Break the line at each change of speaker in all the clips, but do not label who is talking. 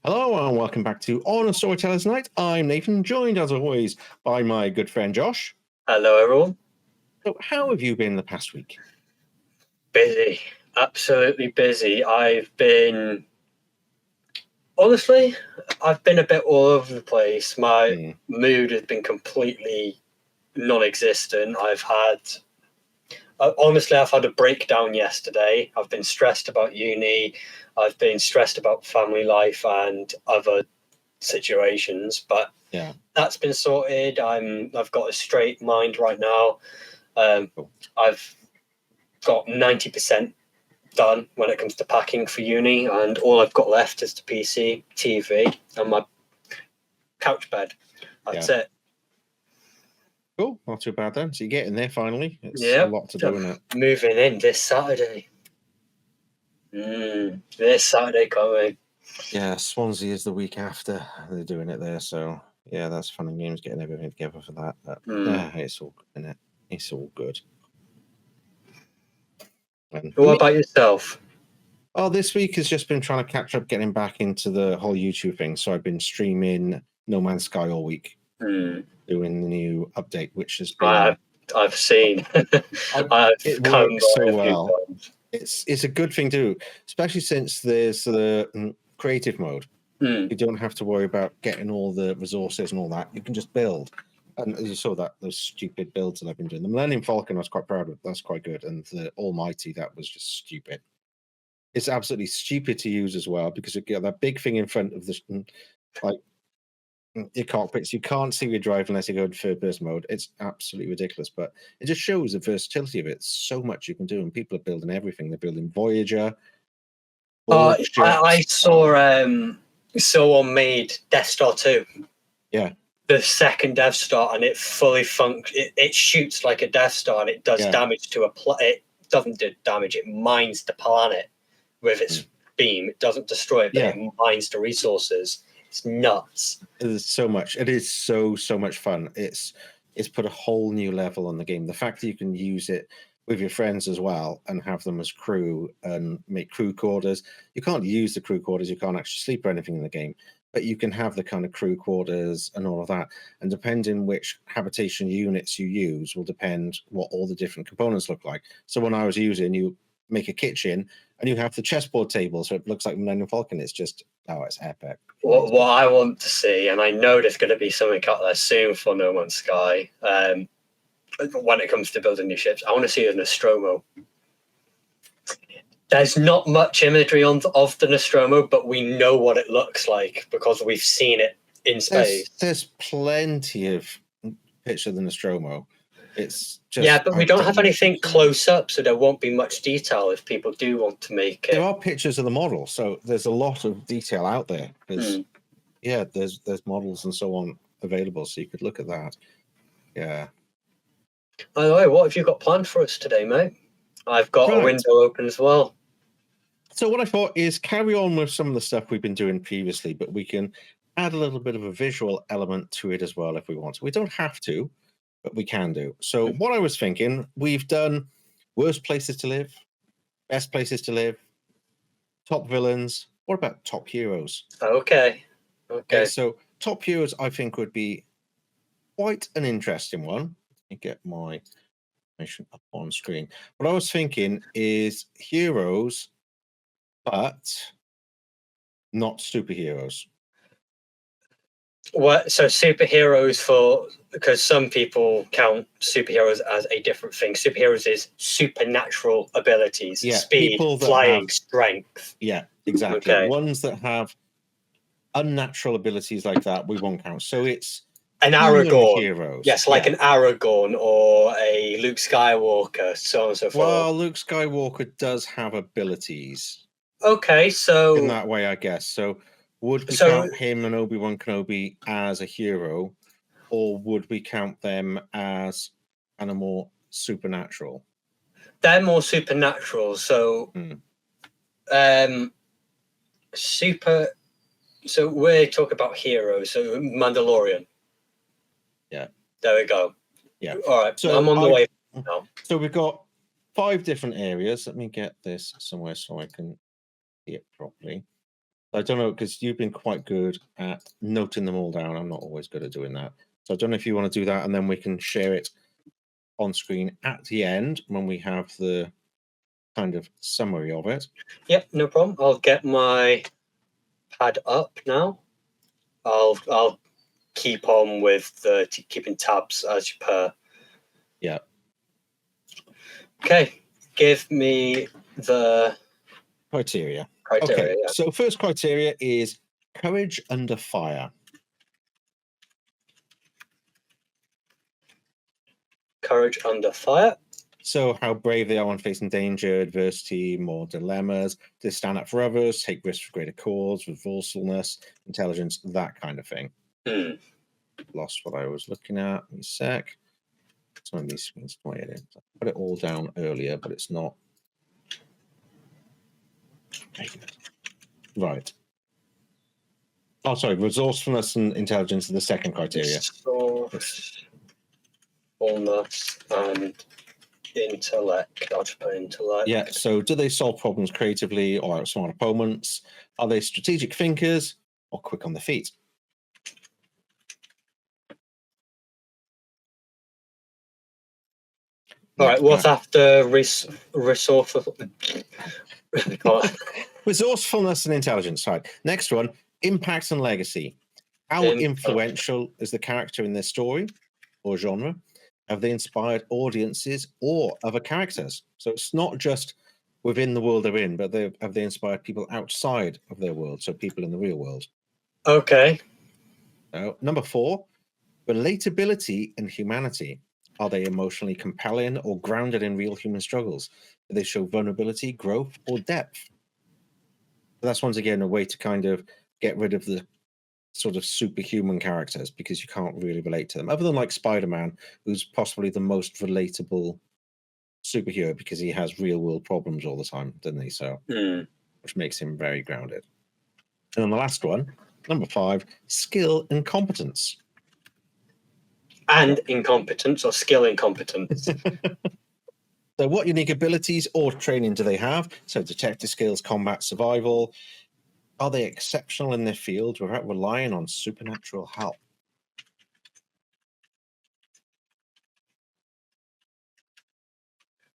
Hello and welcome back to On a Storyteller's Night. I'm Nathan, joined as always by my good friend Josh.
Hello, everyone.
So, how have you been the past week?
Busy, absolutely busy. Honestly, I've been a bit all over the place. My mood has been completely non-existent. I've had a breakdown yesterday. I've been stressed about uni. I've been stressed about family life and other situations, but
Yeah,
that's been sorted. I've got a straight mind right now. I've got 90% done when it comes to packing for uni, and all I've got left is the PC, TV, and my couch bed. That's it.
Cool, not too bad then. So you're getting there finally. It's a lot to do, isn't it?
Moving in this Saturday. This Saturday coming.
Yeah, Swansea is the week after they're doing it there, so yeah, that's fun and games getting everything together for that. But it's all good, isn't it? It's all good.
What about yourself?
Oh, this week has just been trying to catch up, getting back into the whole YouTube thing. So I've been streaming No Man's Sky all week, doing the new update, which has been.
I've seen.
It works so well. It's a good thing to do, especially since there's the creative mode. You don't have to worry about getting all the resources and all that. You can just build. And as you saw those stupid builds that I've been doing. The Millennium Falcon I was quite proud of. That's quite good. And the Almighty, that was just stupid. It's absolutely stupid to use as well because you get that big thing in front of the your cockpits. You can't see your drive unless you go in third person mode. It's absolutely ridiculous, but it just shows the versatility of it. So much you can do, and people are building everything. They're building Voyager.
I saw someone made Death Star 2.
Yeah.
The second Death Star, and it fully it shoots like a Death Star, and it does damage to it doesn't do damage. It mines the planet with its beam. It doesn't destroy it, but it mines the resources. It's nuts.
It is so much. It is so much fun. It's put a whole new level on the game. The fact that you can use it with your friends as well and have them as crew and make crew quarters. You can't use the crew quarters. You can't actually sleep or anything in the game, but you can have the kind of crew quarters and all of that. And depending which habitation units you use will depend what all the different components look like. So when I was using, you make a kitchen and you have the chessboard table, so it looks like Millennium Falcon. It's just, it's epic.
What I want to see, and I know there's going to be something out there soon for No Man's Sky, when it comes to building new ships, I want to see a Nostromo. There's not much imagery of the Nostromo, but we know what it looks like because we've seen it in space.
There's plenty of pictures of the Nostromo. It's just
but we don't have anything close up, so there won't be much detail if people do want to make it.
There are pictures of the model, so there's a lot of detail out there. There's models and so on available, so you could look at that. Yeah.
By the way, what have you got planned for us today, mate? I've got a window open as well.
So what I thought is carry on with some of the stuff we've been doing previously, but we can add a little bit of a visual element to it as well if we want. We don't have to, but we can do. So what I was thinking, we've done worst places to live, best places to live, top villains. What about top heroes?
Okay.
So top heroes, I think, would be quite an interesting one. Let me get my information up on screen. What I was thinking is heroes, but not superheroes.
What? So superheroes because some people count superheroes as a different thing. Superheroes is supernatural abilities, speed, flying, strength.
Yeah, exactly. Okay. Ones that have unnatural abilities like that, we won't count. So it's
an Aragorn.
Heroes.
Yes, like an Aragorn or a Luke Skywalker, so on and so forth.
Well, Luke Skywalker does have abilities.
Okay, so
in that way, I guess. So would we count him and Obi-Wan Kenobi as a hero, or would we count them as more supernatural?
They're more supernatural. So, So we talk about heroes. So Mandalorian.
Yeah.
There we go.
Yeah.
All right. So I'm on the way now.
So we've got 5 different areas. Let me get this somewhere so I can see it properly. I don't know, because you've been quite good at noting them all down. I'm not always good at doing that. So I don't know if you want to do that, and then we can share it on screen at the end when we have the kind of summary of it.
Yep, no problem. I'll get my pad up now. I'll keep on with the keeping tabs as per.
Yeah.
Okay, give me the
criteria.
criteria.
Okay,
Yeah.
so first criteria is courage under fire.
Courage under fire.
So how brave they are when facing danger, adversity, more dilemmas, to stand up for others, take risks for greater cause, resourcefulness, intelligence, that kind of thing. Lost what I was looking at. In a sec. Some of these screens pointed in. I put it all down earlier, but it's not. Right. Oh, sorry. Resourcefulness and intelligence are the second criteria.
Resourcefulness and intellect. I'll just put intellect.
Yeah. So, do they solve problems creatively or outsmart opponents? Are they strategic thinkers or quick on the feet?
All right. What's after
resourcefulness and intelligence? Right. Next one: impact and legacy. How influential is the character in their story or genre? Have they inspired audiences or other characters? So it's not just within the world they're in, but have they inspired people outside of their world? So people in the real world.
Okay.
Number 4, relatability and humanity. Are they emotionally compelling or grounded in real human struggles? Do they show vulnerability, growth, or depth? So that's once again a way to kind of get rid of the sort of superhuman characters, because you can't really relate to them, other than like Spider-Man, who's possibly the most relatable superhero because he has real world problems all the time, doesn't he? So which makes him very grounded. And then the last one, number 5, skill and competence.
And incompetence or skill incompetence.
So what unique abilities or training do they have? So detective skills, combat, survival. Are they exceptional in their field without relying on supernatural help?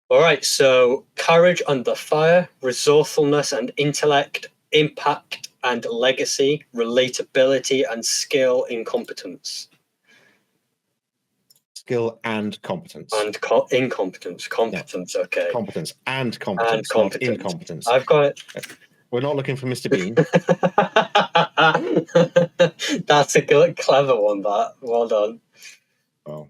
All right, so courage under fire, resourcefulness and intellect, impact and legacy, relatability and skill incompetence.
Skill and competence.
And incompetence. Competence, yeah. Okay.
Competence and competence, and competence. Not incompetence.
I've got it.
We're not looking for Mr. Bean.
That's a good, clever one, that. Well done.
Oh.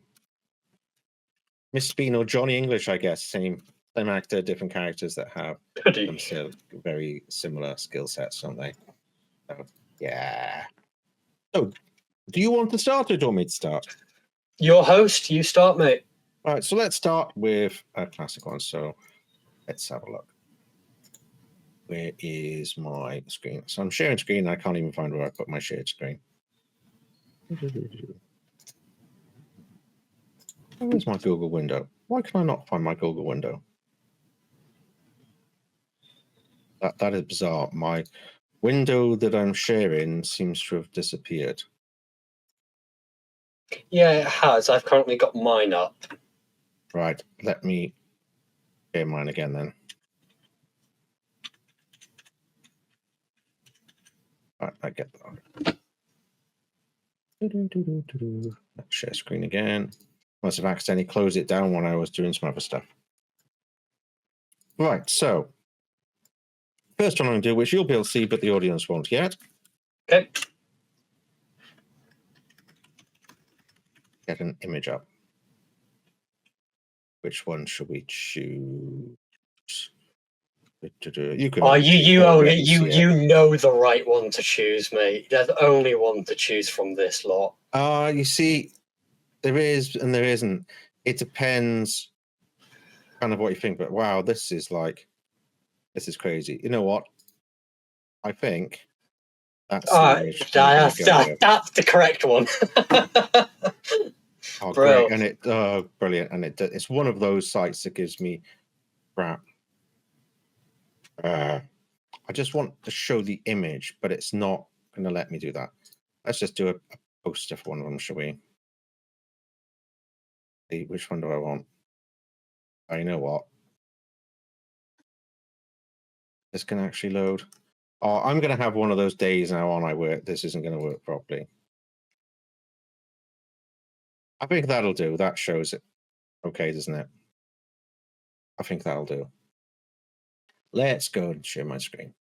Mr. Bean or Johnny English, I guess. Same actor, different characters that have very similar skill sets, don't they? So, yeah. So, do you want to start or do you want me to start?
Your host, you start, mate.
All right, so let's start with a classic one. So, let's have a look. Where is my screen? So I'm sharing screen. I can't even find where I put my shared screen. Where's my Google window? Why can I not find my Google window? That is bizarre. My window that I'm sharing seems to have disappeared.
Yeah, it has. I've currently got mine up.
Right. Let me share mine again then. Right, I get that. Let's share screen again. Must have accidentally closed it down when I was doing some other stuff. Right, so first one I'm going to do, which you'll be able to see, but the audience won't yet.
Okay.
Get an image up. Which one should we choose? You can.
Oh, you know the right one to choose, mate. There's the only one to choose from this lot.
You see, there is and there isn't. It depends kind of what you think, but wow, this is crazy. You know what? I think that's
that's the correct one.
Oh, great. And brilliant. And it's one of those sites that gives me crap. I I just want to show the image, but it's not going to let me do that. Let's just do a poster for one of them, shall we? See, which one do I want? Oh, you know what? This can actually load. Oh, I'm going to have one of those days now on I work. This isn't going to work properly. I think that'll do. That shows it. Okay, doesn't it? I think that'll do. Let's go and share my screen.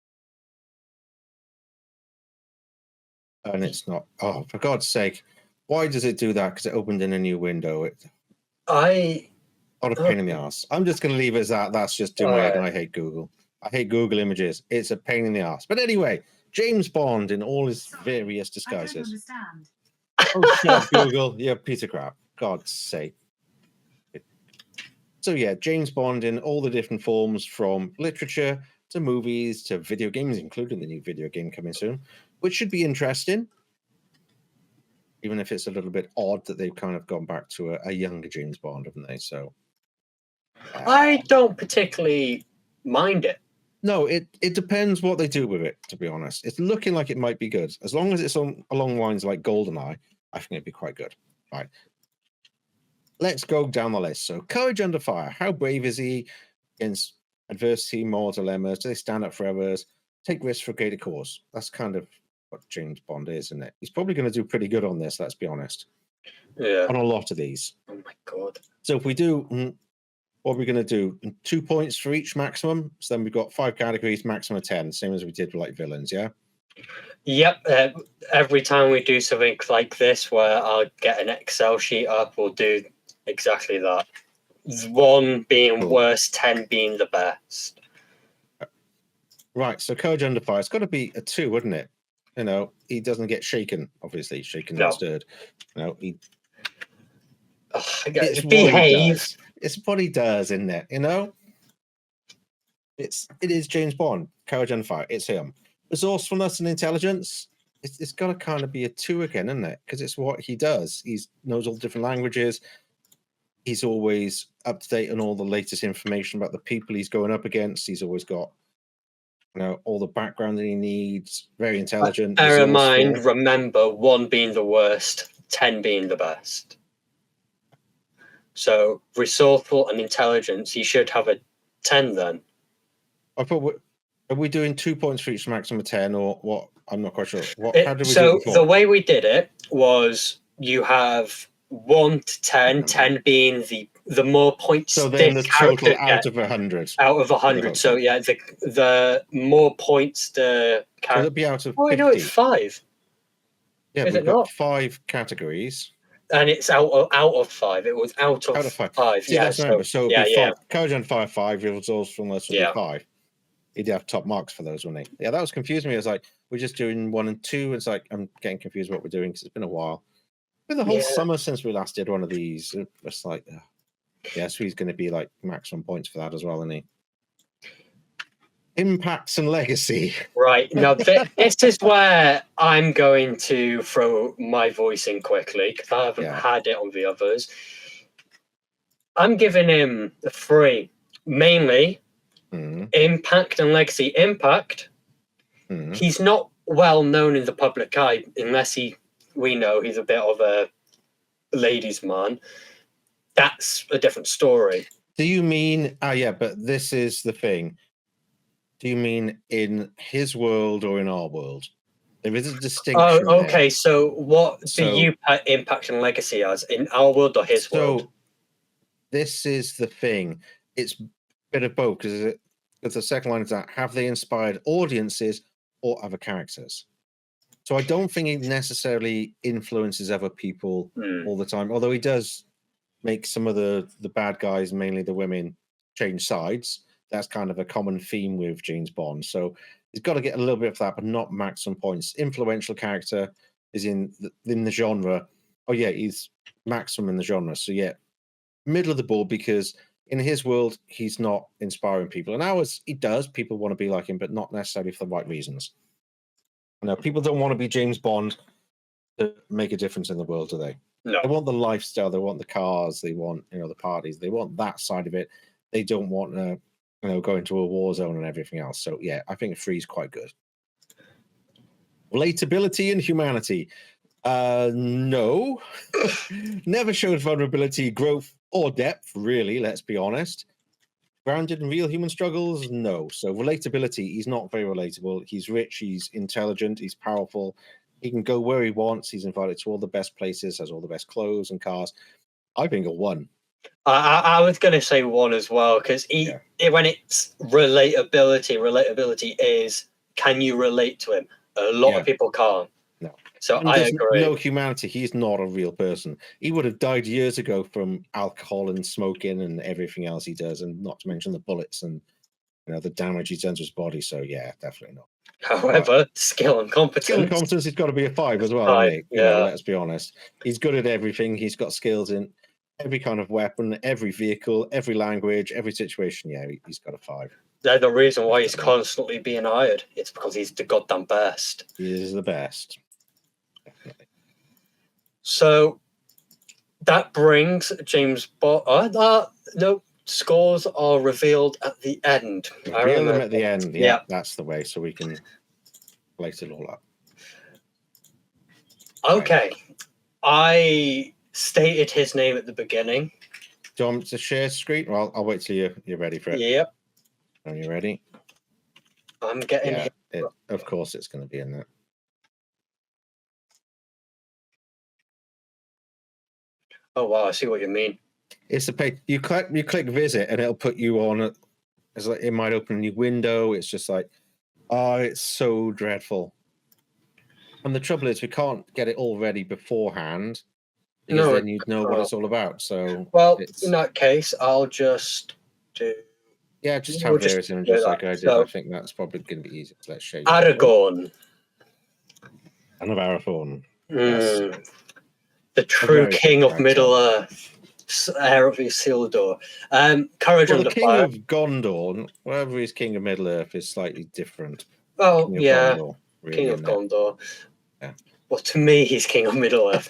And it's not. Oh, for God's sake. Why does it do that? Because it opened in a new window. Not a pain in the ass. I'm just going to leave it as that. That's just doing my head, and I hate Google. I hate Google Images. It's a pain in the ass. But anyway, James Bond in all his various disguises. I don't understand. Oh, shut up, Google. You're Peter crap. God's sake. So yeah, James Bond in all the different forms, from literature to movies to video games, including the new video game coming soon, which should be interesting. Even if it's a little bit odd that they've kind of gone back to a younger James Bond, haven't they? So
I don't particularly mind it.
No, it depends what they do with it, to be honest. It's looking like it might be good. As long as it's along lines like GoldenEye, I think it'd be quite good. Right. Let's go down the list. So, Courage Under Fire. How brave is he against adversity, moral dilemmas? Do they stand up for others? Take risks for a greater cause? That's kind of what James Bond is, isn't it? He's probably going to do pretty good on this, let's be honest.
Yeah.
On a lot of these.
Oh my God.
So if we do, what are we going to do? 2 points for each maximum. So then we've got 5 categories, maximum of 10, same as we did with like villains, yeah?
Yep. Every time we do something like this, where I'll get an Excel sheet up, we'll do exactly that. 1 being worst, 10 being the best.
Right. So Courage Under Fire, it's got to be a 2, wouldn't it? You know, he doesn't get shaken, obviously. Shaken and stirred. You know, it's
behave.
It's what he does, isn't it? You know? It is James Bond, Courage Under Fire. It's him. Resourcefulness and intelligence, it's got to kind of be a 2 again, isn't it? Because it's what he does. He knows all different languages. He's always up to date on all the latest information about the people he's going up against. He's always got, you know, all the background that he needs. Very intelligent.
Bear in mind, remember, 1 being the worst, 10 being the best. So resourceful and intelligence, he should have a 10 then.
I thought, are we doing 2 points for each maximum of 10 or what? I'm not quite sure. How did we do it before?
The way we did it was you have 1 to 10, 10 being the more points.
So then the total out of 100.
Out of 100. So yeah, the more points the
character. Could it be out of 50?
Oh, no, it's 5.
Yeah, we've got 5 categories.
And it's out of 5. It was out of 5.
See,
yeah,
so it'd be 5. Courage Under Fire 5, Resourcefulness would be 5. He'd have top marks for those, wouldn't he? Yeah, that was confusing me. I was like, we're just doing 1 and 2. It's like, I'm getting confused what we're doing because it's been a while. It's been the whole summer since we last did one of these. It's like, yeah, so he's going to be like maximum points for that as well, isn't he? Impacts and legacy.
Right. Now, this is where I'm going to throw my voice in quickly because I haven't had it on the others. I'm giving him a 3. Mainly, impact and legacy. Impact, he's not well known in the public eye unless we know he's a bit of a ladies' man. That's a different story.
Do you mean, but this is the thing. Do you mean in his world or in our world? There is a distinction.
Oh, okay. There. So what do you put impact and legacy as? In our world or his world?
So this is the thing. It's a bit of both, because the second line is that, have they inspired audiences or other characters? So I don't think he necessarily influences other people all the time, although he does make some of the bad guys, mainly the women, change sides. That's kind of a common theme with James Bond. So he's got to get a little bit of that, but not maximum points. Influential character is in the genre. Oh, yeah, he's maximum in the genre. So, yeah, middle of the board, because in his world, he's not inspiring people. In ours, he does. People want to be like him, but not necessarily for the right reasons. No, people don't want to be James Bond to make a difference in the world, do they?
No.
They want the lifestyle. They want the cars. They want, the parties. They want that side of it. They don't want going to a war zone and everything else. So yeah, I think 3 is quite good. Relatability and humanity. No. Never showed vulnerability, growth, or depth, really, let's be honest. Grounded in real human struggles? No. So relatability, he's not very relatable. He's rich, he's intelligent, he's powerful. He can go where he wants. He's invited to all the best places, has all the best clothes and cars. I think a 1.
I was going to say 1 as well, because when it's relatability is, can you relate to him? A lot of people can't.
No.
So I agree.
No humanity. He's not a real person. He would have died years ago from alcohol and smoking and everything else he does, and not to mention the bullets and the damage he's done to his body. So yeah, definitely not.
However, skill and competence.
He's got to be a 5 as well,
5,
hasn't he? Let's be honest. He's good at everything. He's got skills in every kind of weapon, every vehicle, every language, every situation. Yeah, he's got a 5.
They're the reason why he's constantly being hired. It's because he's the goddamn best.
He is the best. Definitely.
So that brings James Bond. No, scores are revealed at the end.
Reveal them at the end. Yeah, that's the way. So we can place it all up.
Okay. Right. I stated his name at the beginning.
Do you want me to share screen? Well, I'll wait till you're ready for it.
Yep.
Are you ready?
I'm getting
of course it's going to be in there.
Oh wow, I see what you mean.
It's a page. You click visit and it'll put you on it's like it might open a new window. It's just like, oh, it's so dreadful. And the trouble is we can't get it all ready beforehand, because then you'd know what it's all about. So
in that case, I'll just do
just have various images like I did. So, I think that's probably going to be easy. Let's show you.
Aragorn.
Another Aragorn.
Yes. The true king of Middle Earth. Heir of Isildur. Courage Under Fire.
The king of Gondor, wherever he's king of Middle Earth, is slightly different.
Oh, Gondor, really, king of Gondor. Yeah. Well, to me, he's king of Middle Earth.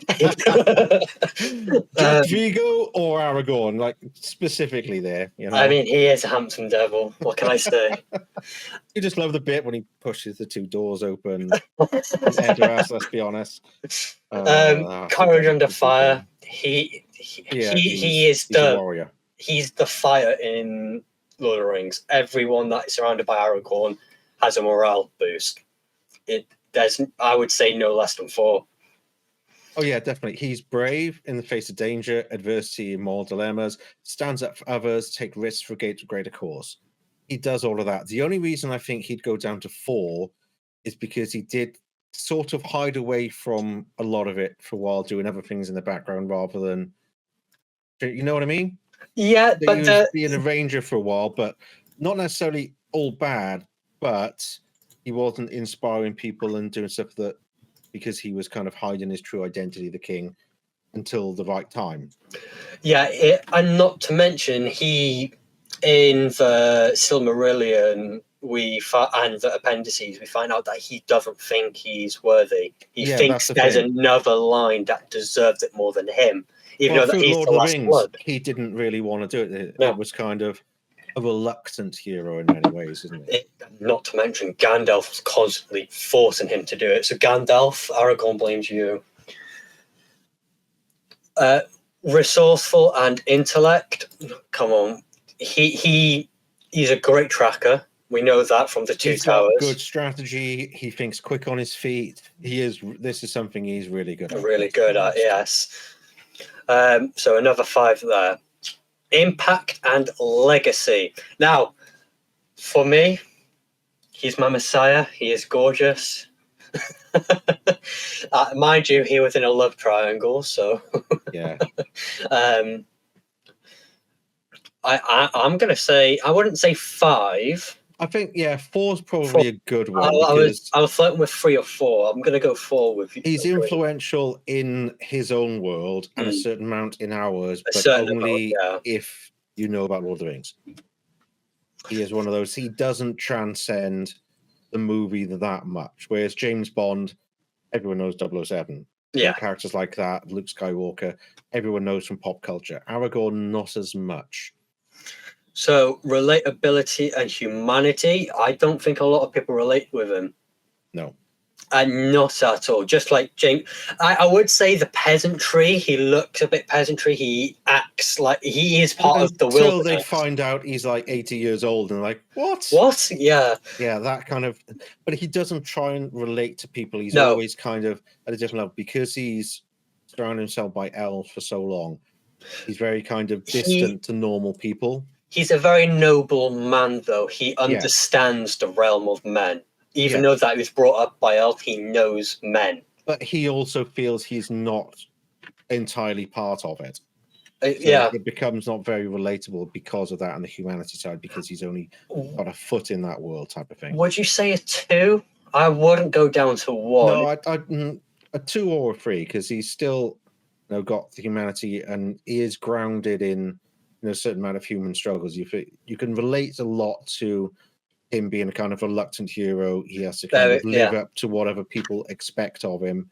Vigo or Aragorn, like specifically there.
I mean, he is a handsome devil. What can I say?
You just love the bit when he pushes the 2 doors open. Edoras, let's be honest.
Courage Under Fire. He is the
warrior.
He's the fire in Lord of the Rings. Everyone that is surrounded by Aragorn has a morale boost. There's, I would say, no less than 4.
Oh yeah, definitely. He's brave in the face of danger, adversity, and moral dilemmas. Stands up for others, take risks for a greater cause. He does all of that. The only reason I think he'd go down to 4 is because he did sort of hide away from a lot of it for a while, doing other things in the background rather than, you know what I mean?
Yeah,
but he was being a ranger for a while, but not necessarily all bad, but he wasn't inspiring people and doing stuff that, because he was kind of hiding his true identity, the king, until the right time.
Yeah, and not to mention, he, in the Silmarillion, and the appendices, we find out that he doesn't think he's worthy. He thinks there's another line that deserves it more than him, even though that he's the last blood.
He didn't really want to do it. It was kind of a reluctant hero in many ways, isn't it?
Not to mention, Gandalf was constantly forcing him to do it. So Gandalf, Aragorn blames you. Resourceful and intellect. Come on, he's a great tracker. We know that from the Two Towers.
Good strategy. He thinks quick on his feet. This is something he's really good at.
Really good at, yes. So another 5 there. Impact and legacy. Now, for me, he's my messiah. He is gorgeous. Mind you, he was in a love triangle, so
yeah.
I'm gonna say, I wouldn't say 5.
I think 4 is probably a good one.
I was flirting with 3 or 4. I'm gonna go 4 with you.
He's influential in his own world and a certain amount in ours, but only if you know about Lord of the Rings. He is one of those. He doesn't transcend the movie that much. Whereas James Bond, everyone knows 007.
Yeah.
Characters like that, Luke Skywalker, everyone knows from pop culture. Aragorn, not as much.
So relatability and humanity, I don't think a lot of people relate with him.
No.
And not at all. Just like James, I would say the peasantry. He looks a bit peasantry. He acts like he is part of the wilderness.
Until they find out he's like 80 years old and like, what?
What? Yeah.
Yeah, that kind of. But he doesn't try and relate to people. He's
No.
always kind of at a different level because he's surrounded himself by elves for so long. He's very kind of distant to normal people.
He's a very noble man, though. He understands the realm of men. Even though that he was brought up by elf, he knows men.
But he also feels he's not entirely part of it. So it becomes not very relatable because of that on the humanity side, because he's only got a foot in that world type of thing.
Would you say a 2? I wouldn't go down to 1.
No, a 2 or a 3, because he's still got the humanity and he is grounded in a certain amount of human struggles. You can relate a lot to him being a kind of reluctant hero. He has to kind of live up to whatever people expect of him.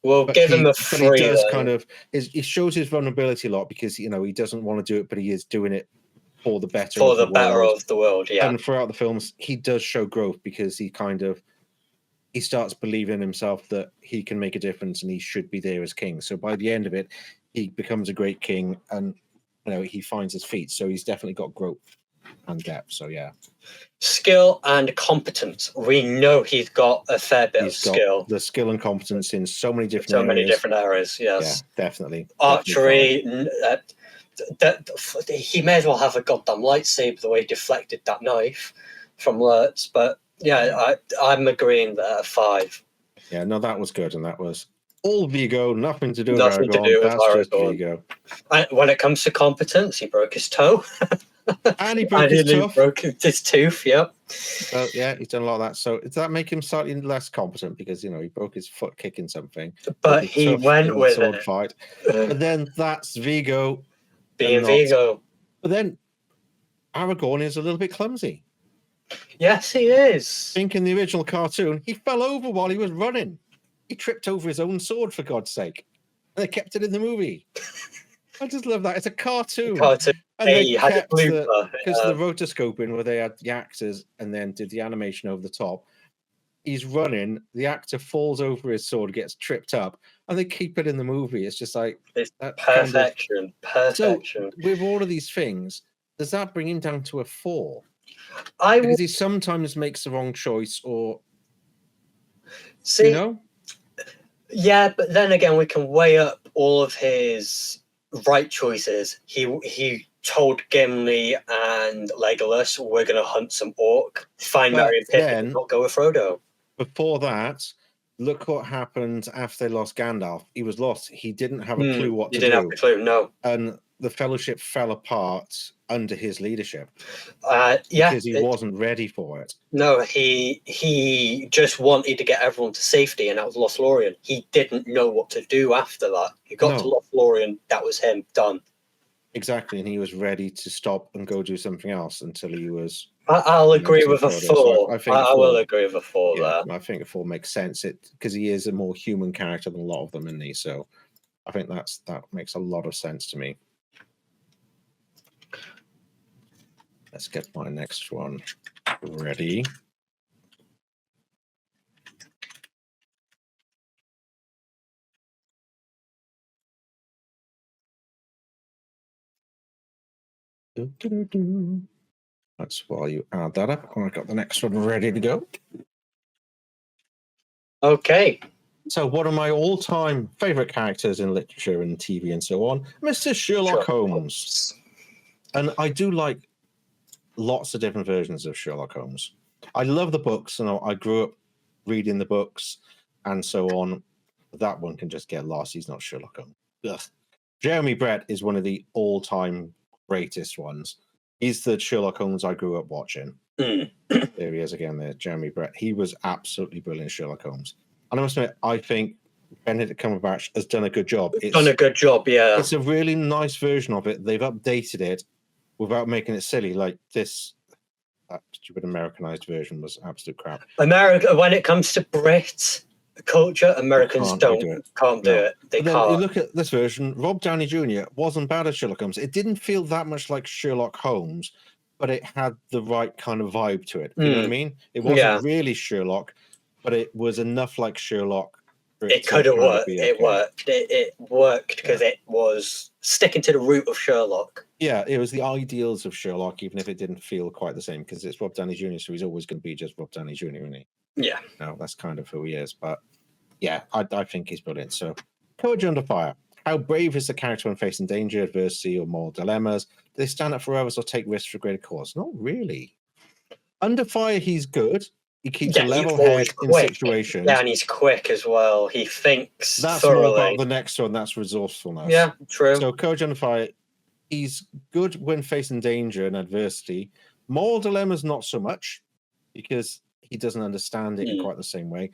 We'll give him a 3.
But he does kind of he shows his vulnerability a lot because he doesn't want to do it, but he is doing it for the better of the world. Yeah. And throughout the films, he does show growth because he starts believing in himself that he can make a difference and he should be there as king. So by the end of it, he becomes a great king and he finds his feet. So he's definitely got growth and depth. So yeah. Skill
and competence. We know he's got a fair bit of skill.
The skill and competence in so many different
areas. Yes.
Yeah, definitely.
Archery. He may as well have a goddamn lightsaber the way he deflected that knife from Lurtz. But yeah, I'm agreeing that 5.
Yeah, no, that was good, and that was all Vigo, nothing to do with
Aragorn.
That's just Vigo.
When it comes to competence, he broke his toe.
And he broke
his tooth, yep.
So yeah, he's done a lot of that. So does that make him slightly less competent because he broke his foot kicking something?
But he went with
sword
it.
Fight. But then that's Vigo
being Vigo.
But then Aragorn is a little bit clumsy.
Yes, he is.
I think in the original cartoon, he fell over while he was running. He tripped over his own sword, for God's sake. And they kept it in the movie. I just love that. It's a cartoon. And they kept because the rotoscoping where they had the actors and then did the animation over the top. He's running, the actor falls over his sword, gets tripped up, and they keep it in the movie. It's just like
it's perfection. Perfection.
So with all of these things, does that bring him down to a 4? Because he sometimes makes the wrong choice, or
Yeah, but then again, we can weigh up all of his right choices. He told Gimli and Legolas, "We're going to hunt some orc, find Merry and Pippin, and not go with Frodo."
Before that, look what happened after they lost Gandalf. He was lost. He didn't have a clue what to do.
He didn't have a clue, no.
And the Fellowship fell apart under his leadership. Because he wasn't ready for it.
No, he just wanted to get everyone to safety, and that was Lothlorien. He didn't know what to do after that. He got to Lothlorien, that was him, done.
Exactly, and he was ready to stop and go do something else until he was...
I'll agree with a 4. So I will agree with a 4 there.
I think a 4 makes sense because he is a more human character than a lot of them, isn't he? So I think that makes a lot of sense to me. Let's get my next one ready. That's while you add that up. I've got the next one ready to go.
Okay.
So one of my all-time favorite characters in literature and TV and so on, Mr. Sherlock Holmes. And I do like lots of different versions of Sherlock Holmes. I love the books, and I grew up reading the books and so on. That one can just get lost. He's not Sherlock Holmes. Ugh. Jeremy Brett is one of the all-time greatest ones. He's the Sherlock Holmes I grew up watching. There he is again there, Jeremy Brett. He was absolutely brilliant, Sherlock Holmes. And I must admit, I think Benedict Cumberbatch has done a good job.
Done a good job, yeah.
It's a really nice version of it. They've updated it without making it silly. Like this, that stupid Americanized version was absolute crap.
America, when it comes to Brit culture, Americans can't do it. They can't.
You look at this version, Rob Downey Jr. wasn't bad at Sherlock Holmes. It didn't feel that much like Sherlock Holmes, but it had the right kind of vibe to it. You know what I mean? It wasn't really Sherlock, but it was enough like Sherlock.
It could have worked. It worked. It worked because it was sticking to the root of Sherlock.
Yeah, it was the ideals of Sherlock, even if it didn't feel quite the same, because it's Rob Downey Jr., so he's always going to be just Rob Downey Jr., isn't he?
Yeah.
No, that's kind of who he is. But yeah, I think he's brilliant. So, Courage Under Fire. How brave is the character when facing danger, adversity, or moral dilemmas? Do they stand up for others or take risks for a greater cause? Not really. Under Fire, he's good. He keeps a level head in situations.
Yeah, and he's quick as well. He thinks
That's
thoroughly.
more about the next one. That's resourcefulness.
Yeah, true.
So Courage Under Fire, he's good when facing danger and adversity. Moral dilemmas, not so much, because he doesn't understand it in quite the same way.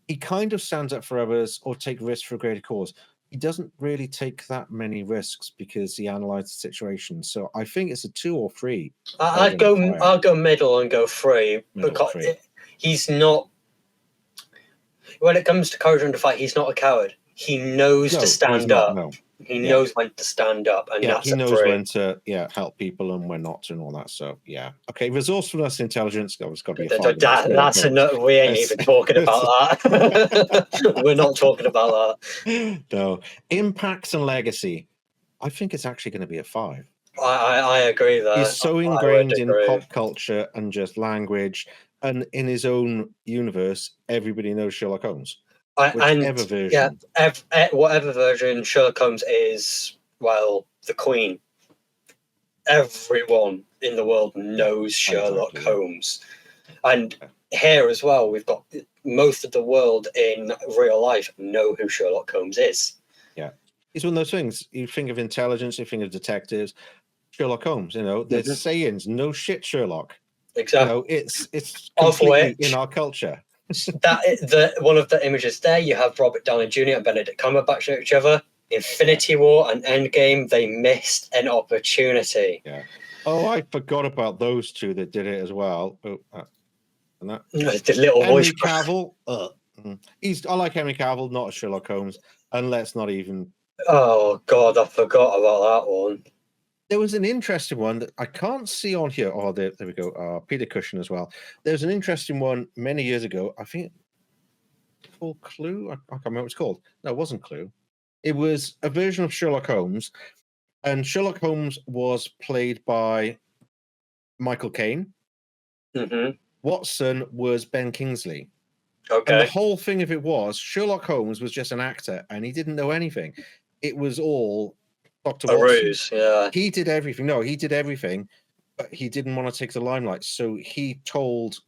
He kind of stands up for others or take risks for a greater cause. He doesn't really take that many risks because he analyzes the situation. So I think it's a 2 or 3.
I'll go middle and go 3 because he's not. When it comes to Courage Under Fire, he's not a coward. He knows to stand up. He knows when to stand up, and that's
he knows when to help people and when not to, and all that. So okay. Resourcefulness, intelligence. It's got to be a 5.
That's enough. We ain't even talking about that. We're not talking about
that. No. Impact and legacy. I think it's actually going to be a 5.
I agree that
he's so ingrained in pop culture and just language, and in his own universe, everybody knows Sherlock Holmes. Whatever version.
Whatever version, Sherlock Holmes is, well, the Queen. Everyone in the world knows Sherlock Holmes. And here as well, we've got most of the world in real life know who Sherlock Holmes is.
Yeah. It's one of those things. You think of intelligence, you think of detectives. Sherlock Holmes, there's sayings, no shit, Sherlock.
Exactly.
It's completely in our culture.
One of the images there, you have Robert Downey Jr. and Benedict Cumberbatch at each other. Infinity War and Endgame, they missed an opportunity.
Yeah. Oh, I forgot about those two that did it as well. Oh, and that
the little
Henry
voice.
Cavill. I like Henry Cavill, not Sherlock Holmes, and let's not even.
Oh God, I forgot about that one.
There was an interesting one that I can't see on here. Oh, there we go. Peter Cushing as well. There's an interesting one many years ago. I think called Clue. I can't remember what it's called. No, it wasn't Clue. It was a version of Sherlock Holmes, and Sherlock Holmes was played by Michael Caine.
Mm-hmm.
Watson was Ben Kingsley.
Okay.
And the whole thing of it was Sherlock Holmes was just an actor, and he didn't know anything. It was all Dr. Watson.
Ruse, yeah.
He did everything. No, he did everything, but he didn't want to take the limelight. So he told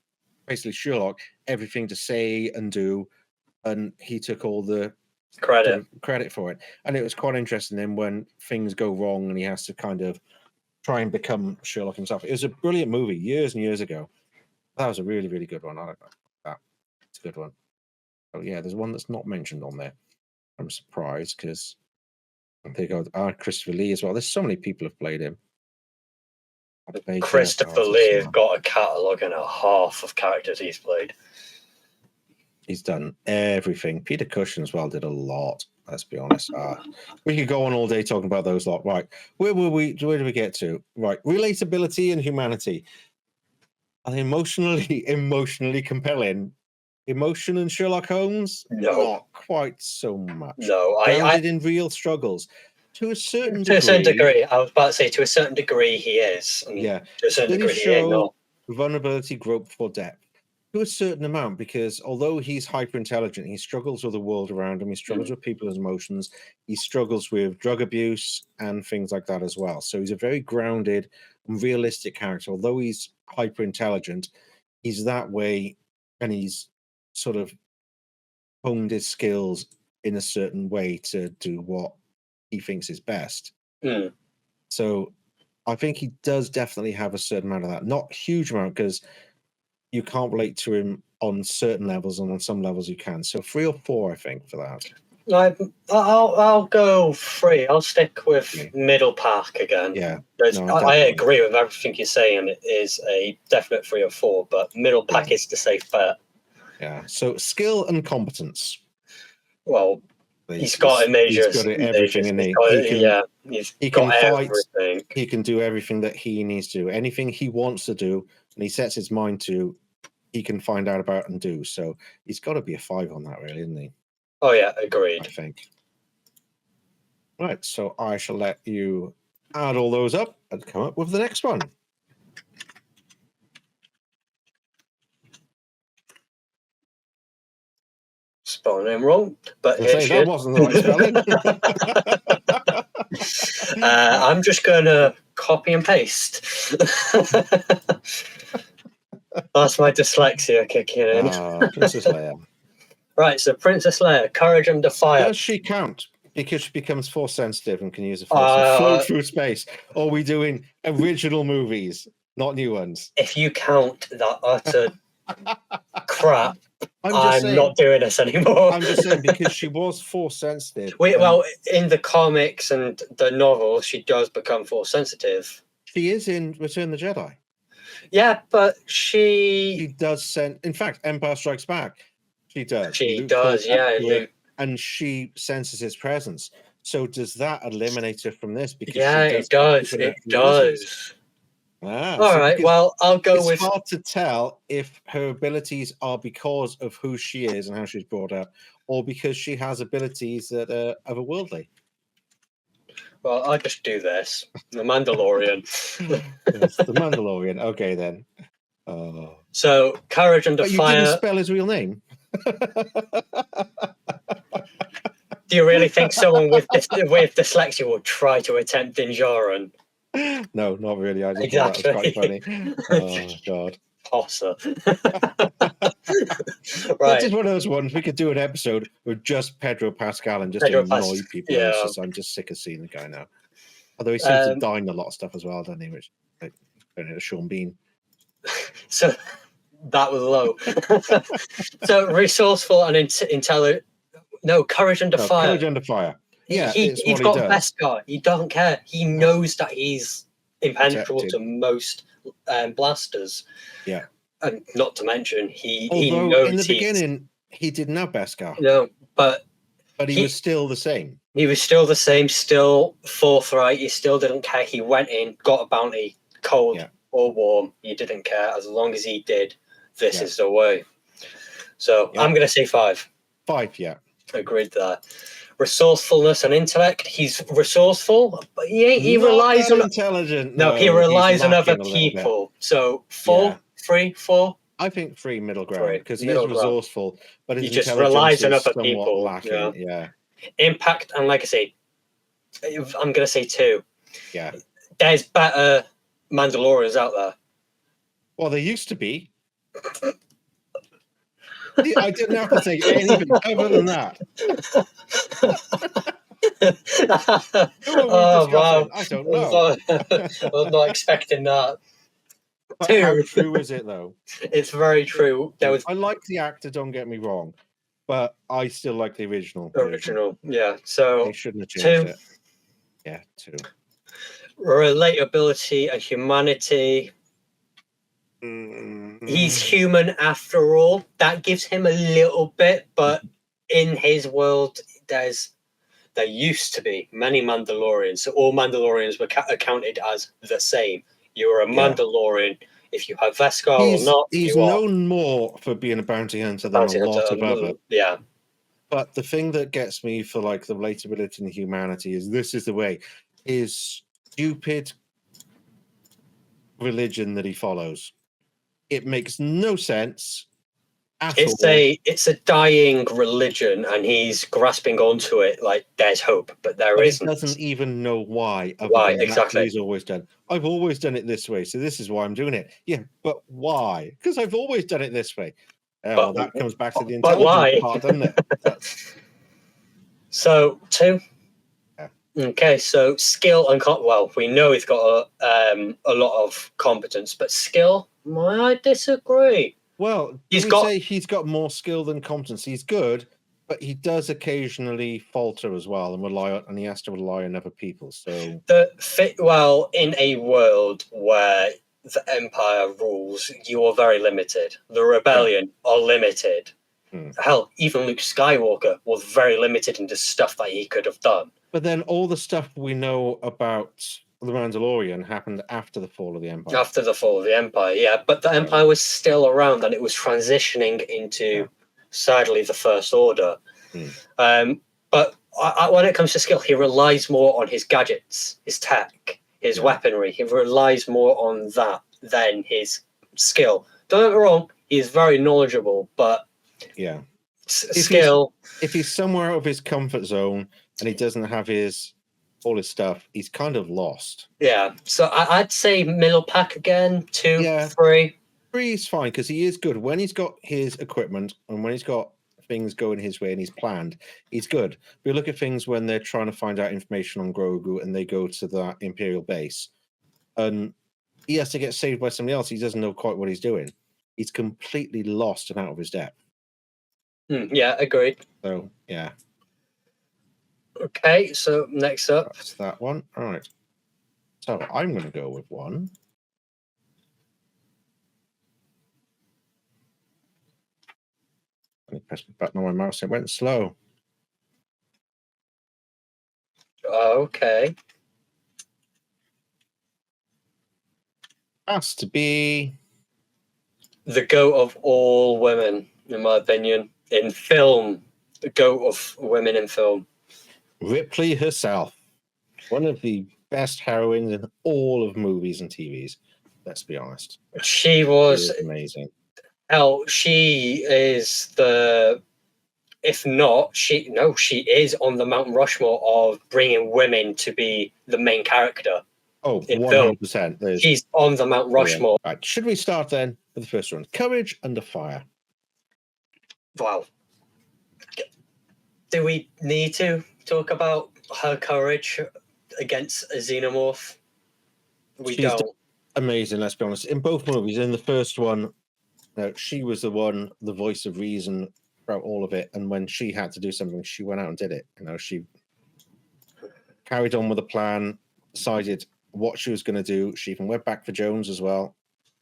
basically Sherlock everything to say and do, and he took all the credit for it. And it was quite interesting then when things go wrong and he has to kind of try and become Sherlock himself. It was a brilliant movie years and years ago. That was a really, really good one. I like that. It's a good one. Oh yeah, there's one that's not mentioned on there. I'm surprised because they go Christopher Lee as well. There's so many people have played him.
Christopher Lee has got a catalogue and a half of characters he's played.
He's done everything. Peter Cushing as well did a lot. Let's be honest. We could go on all day talking about those lot. Right, where do we get to? Right, relatability and humanity. Are they emotionally compelling? Emotion in Sherlock Holmes?
No,
not quite so much.
No,
I did in real struggles. To a certain
degree. I was about to say, to a certain degree, he is. To a certain degree, he is not.
Vulnerability, growth for depth. To a certain amount, because although he's hyper intelligent, he struggles with the world around him. He struggles with people's emotions. He struggles with drug abuse and things like that as well. So he's a very grounded and realistic character. Although he's hyper intelligent, he's that way, and he's sort of honed his skills in a certain way to do what he thinks is best. So I think he does definitely have a certain amount of that. Not a huge amount, because you can't relate to him on certain levels, and on some levels you can. So 3 or 4, I think, for that.
I'll go 3. I'll stick with middle pack again.
Yeah.
I agree with everything you're saying. It is a definite 3 or 4, but middle pack is the safe bet.
Yeah. So skill and competence.
Well, he's got a major.
He's got everything, and
He's
He can
got
fight.
everything.
He can do everything that he needs to do. Anything he wants to do, and he sets his mind to, he can find out about and do. So he's got to be a 5 on that, really, isn't he?
Oh yeah, agreed.
I think. Right, so I shall let you add all those up and come up with the next one.
Spelling name wrong, but
That wasn't the right spelling.
I'm just going to copy and paste. That's my dyslexia kicking in.
Princess Leia.
Right, so Princess Leia, Courage Under Fire.
Does she count? Because she becomes force sensitive and can use a force and float through space. Or are we doing original movies, not new ones?
If you count that utter crap,
I'm
not doing this anymore.
I'm just saying, because she was force sensitive.
Well, in the comics and the novel, she does become force sensitive.
She is in Return of the Jedi.
Yeah, but she
does send. In fact, Empire Strikes Back, she does.
She does, yeah.
And she senses his presence. So does that eliminate her from this? Because
it does. It does. All right. Well, I'll go with.
It's hard to tell if her abilities are because of who she is and how she's brought up, or because she has abilities that are otherworldly.
Well, I'll just do this. The Mandalorian.
Yes, the Mandalorian. Okay, then.
So, Courage Under Fire.
But you didn't spell his real name.
Do you really think someone with dyslexia will try to attempt Dinjarin?
No, not really. I just thought that was quite funny. Oh, God.
Possa.
Right. This is one of those ones we could do an episode with just Pedro Pascal and just annoy people. Yeah. I'm just sick of seeing the guy now. Although he seems to dine a lot of stuff as well, doesn't he? Which, like, Sean Bean.
So that was low. So resourceful and intelligent. No, Courage Under Fire.
Courage Under Fire. Yeah,
he's got Beskar. He doesn't care. He knows that he's impenetrable to most blasters.
Yeah.
And not to mention, he
knows in the beginning he didn't have Beskar.
No, but
he was still the same.
He was still the same, still forthright. He still didn't care. He went in, got a bounty, cold or warm. He didn't care. As long as he did, this is the way. So I'm going to say 5.
5, yeah.
Agreed there. Resourcefulness and intellect. He's resourceful, but he relies on
intelligent.
No, he relies on other people. So 4, 3, 4.
I think 3 middle ground because he is resourceful, but his
he just relies on other
people. Lacking. Yeah.
Impact and legacy. I'm gonna say 2.
Yeah.
There's better Mandalorians out there.
Well, there used to be. I didn't have to say anything other than that.
Oh wow!
I don't know.
I was not expecting that.
How true is it though?
It's very true.
I like the actor. Don't get me wrong, but I still like the original.
Yeah. So
they shouldn't have changed it. Yeah, 2.
Relatability and humanity. He's human after all. That gives him a little bit, but in his world, there used to be many Mandalorians. So all Mandalorians were accounted as the same. You were a Mandalorian if you have Beskar or not.
He's known more for being a bounty hunter than a lot of other.
Yeah.
But the thing that gets me for like the relatability and the humanity is this is the way. His stupid religion that he follows. It makes no sense at all.
It's a dying religion, and he's grasping onto it like there's hope, but there isn't.
He doesn't even know why.
Why exactly?
He's always done. I've always done it this way, so this is why I'm doing it. Yeah, but why? Because I've always done it this way. Well, that comes back to the intelligence part, doesn't it?
So 2. Yeah. Okay, so skill and we know he's got a lot of competence, but skill. I disagree.
Well, he's got more skill than competence. He's good, but he does occasionally falter as well, and he has to rely on other people. So
in a world where the Empire rules, you are very limited. The Rebellion are limited. Hell, even Luke Skywalker was very limited in the stuff that he could have done.
But then all the stuff we know about the Mandalorian happened after the fall of the Empire.
After the fall of the Empire, yeah. But the Empire was still around, and it was transitioning into, sadly, the First Order. But when it comes to skill, he relies more on his gadgets, his tech, his weaponry. He relies more on that than his skill. Don't get me wrong, he is very knowledgeable, but skill.
If he's somewhere out of his comfort zone and he doesn't have all his stuff, he's kind of lost.
Yeah, so I'd say middle pack again, 2, 3.
3 is fine because he is good when he's got his equipment and when he's got things going his way and he's planned. He's good. We look at things when they're trying to find out information on Grogu and they go to that Imperial base, and he has to get saved by somebody else. He doesn't know quite what he's doing. He's completely lost and out of his depth.
Yeah, agreed.
So yeah.
Okay, so next up.
That's that one. All right. So I'm going to go with one. Let me press the button on my mouse. It went slow.
Okay.
Has to be
the GOAT of all women, in my opinion, in film. The GOAT of women in film.
Ripley herself. One of the best heroines in all of movies and TVs. Let's be honest.
She was
amazing.
She is the, if not, she is on the Mount Rushmore of bringing women to be the main character.
Oh, 100%.
She's on the Mount Rushmore.
Right, should we start then with the first one? Courage Under Fire.
Wow. Do we need to talk about her courage against a xenomorph? She's don't.
Amazing, let's be honest. In both movies, in the first one, she was the one, the voice of reason throughout all of it. And when she had to do something, she went out and did it. She carried on with the plan, decided what she was going to do. She even went back for Jones as well.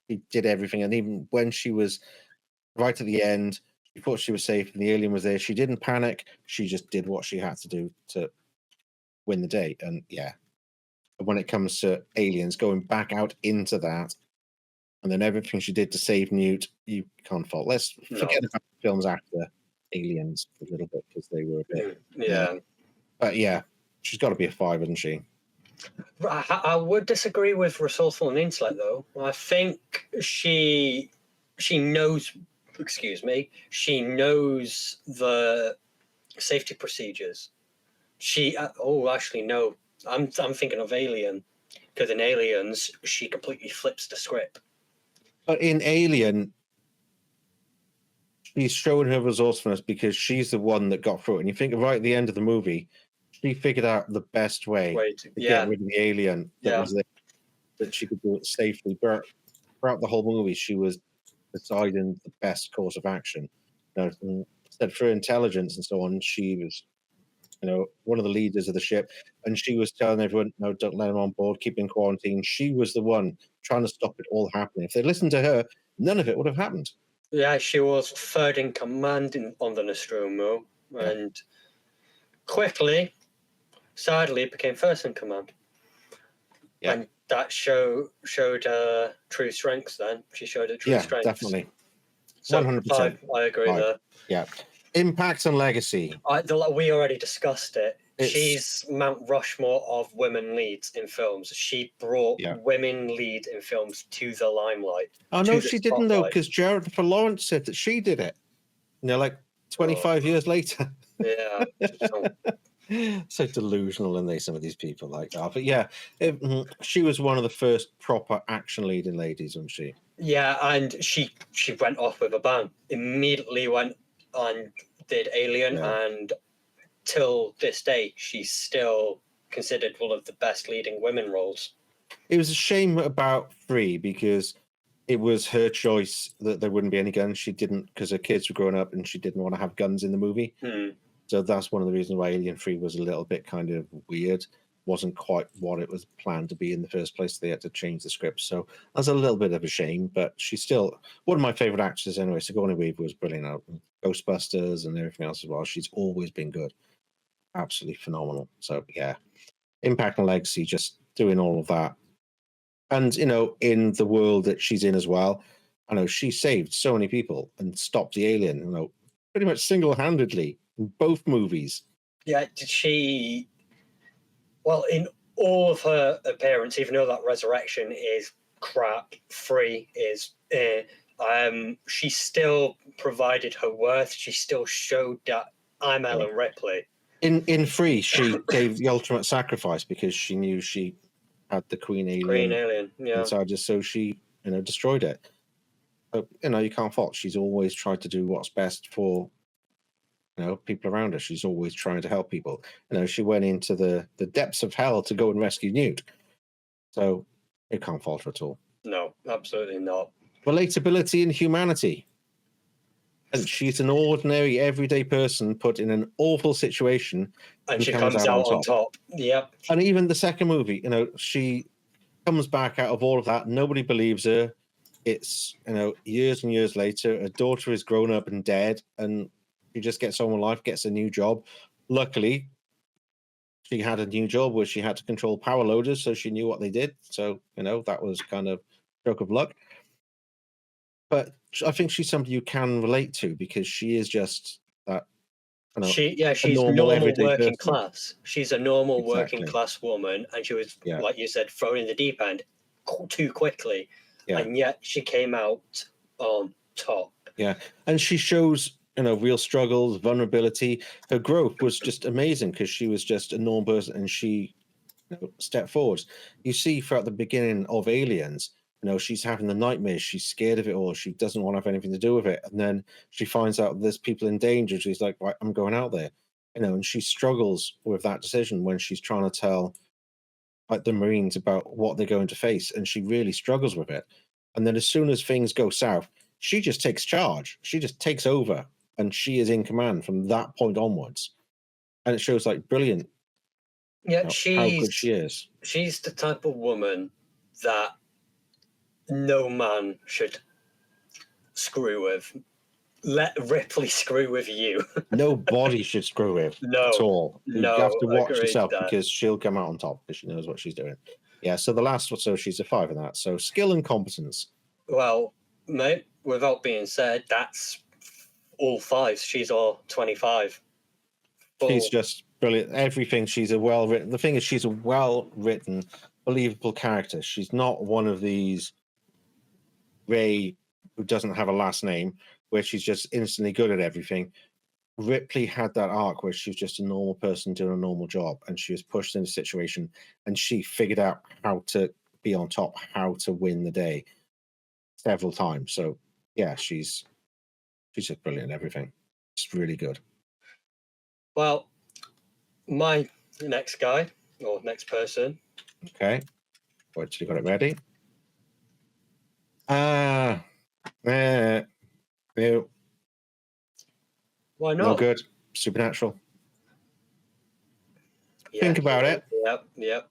She did everything. And even when she was right at the end, she thought she was safe and the alien was there. She didn't panic. She just did what she had to do to win the day. And when it comes to aliens, going back out into that, and then everything she did to save Newt, you can't fault. Let's forget about the films after Aliens a little bit because they were a bit. But she's got to be a 5, isn't she?
I would disagree with resourceful and intellect, though. I think she knows. Excuse me. She knows the safety procedures. Actually, no. I'm thinking of Alien, because in Aliens she completely flips the script.
But in Alien, she's showing her resourcefulness because she's the one that got through it. And you think right at the end of the movie, she figured out the best way to get rid of the alien that was there, that she could do it safely. But throughout the whole movie, she was deciding the best course of action. Said through intelligence and so on, she was, one of the leaders of the ship, and she was telling everyone, "No, don't let them on board. Keep in quarantine." She was the one trying to stop it all happening. If they listened to her, none of it would have happened.
Yeah, she was third in command on the Nostromo, and quickly, sadly, became first in command. Yeah. And that showed her true strengths then. She showed her true strengths. Yeah,
definitely.
So 100%. I agree there.
Yeah. Impact and legacy.
We already discussed it. She's Mount Rushmore of women leads in films. She brought women lead in films to the limelight.
Oh, no, she didn't, though, because Jennifer Lawrence said that she did it. 25 years later.
Yeah.
So delusional, and some of these people like that. But she was one of the first proper action leading ladies, wasn't she?
Yeah, and she went off with a bang. Immediately went and did Alien, and till this day, she's still considered one of the best leading women roles.
It was a shame about 3 because it was her choice that there wouldn't be any guns. She didn't, because her kids were growing up and she didn't want to have guns in the movie. So that's one of the reasons why Alien 3 was a little bit kind of weird. Wasn't quite what it was planned to be in the first place. They had to change the script. So that's a little bit of a shame, but she's still one of my favorite actors anyway. Sigourney Weaver was brilliant. Ghostbusters and everything else as well. She's always been good. Absolutely phenomenal. So yeah, Impact and Legacy, just doing all of that. And, in the world that she's in as well, I know she saved so many people and stopped the alien, pretty much single-handedly in both movies.
Yeah, did she... Well, in all of her appearance, even though that resurrection is crap, free is... she still provided her worth. She still showed that I'm Ellen Ripley.
In Free, she gave the ultimate sacrifice because she knew she had the Queen Alien
yeah.
inside her, so she, destroyed it. But, you can't fault. She's always tried to do what's best for, people around her. She's always trying to help people. She went into the depths of hell to go and rescue Newt. So you can't fault her at all.
No, absolutely not.
Relatability and humanity. And she's an ordinary, everyday person put in an awful situation.
And she comes out on top. Yep.
And even the second movie, she comes back out of all of that. Nobody believes her. It's, years and years later, her daughter is grown up and dead, and she just gets on with life, gets a new job. Luckily, she had a new job where she had to control power loaders, so she knew what they did. So, that was kind of a stroke of luck. But I think she's somebody you can relate to because she is just that.
She's normal working class. She's a normal working class woman, and she was, like you said, thrown in the deep end too quickly, and yet she came out on top.
Yeah, and she shows real struggles, vulnerability. Her growth was just amazing because she was just a normal person, and she stepped forward. You see throughout the beginning of Aliens. She's having the nightmares. She's scared of it all. She doesn't want to have anything to do with it. And then she finds out there's people in danger. She's like, right, I'm going out there. And she struggles with that decision when she's trying to tell the Marines about what they're going to face. And she really struggles with it. And then as soon as things go south, she just takes charge. She just takes over. And she is in command from that point onwards. And it shows brilliant.
Yeah,
how good she is.
She's the type of woman that no man should screw with. Let Ripley screw with you.
Nobody should screw with at all. You have to watch yourself because she'll come out on top because she knows what she's doing. Yeah, so the last one, so she's a 5 in that. So skill and competence.
Well, mate, without being said, that's all 5s. She's all 25.
She's just brilliant. Everything. She's a well-written. The thing is, she's a well-written, believable character. She's not one of these Ray who doesn't have a last name, where she's just instantly good at everything. Ripley had that arc where she was just a normal person doing a normal job, and she was pushed in a situation, and she figured out how to be on top, how to win the day several times. So, yeah, she's just brilliant at everything. It's really good.
Well, my next guy, or next person.
Okay. Wait till you got it ready. No.
Why not?
No good. Supernatural.
Yeah,
Think about it.
Yep.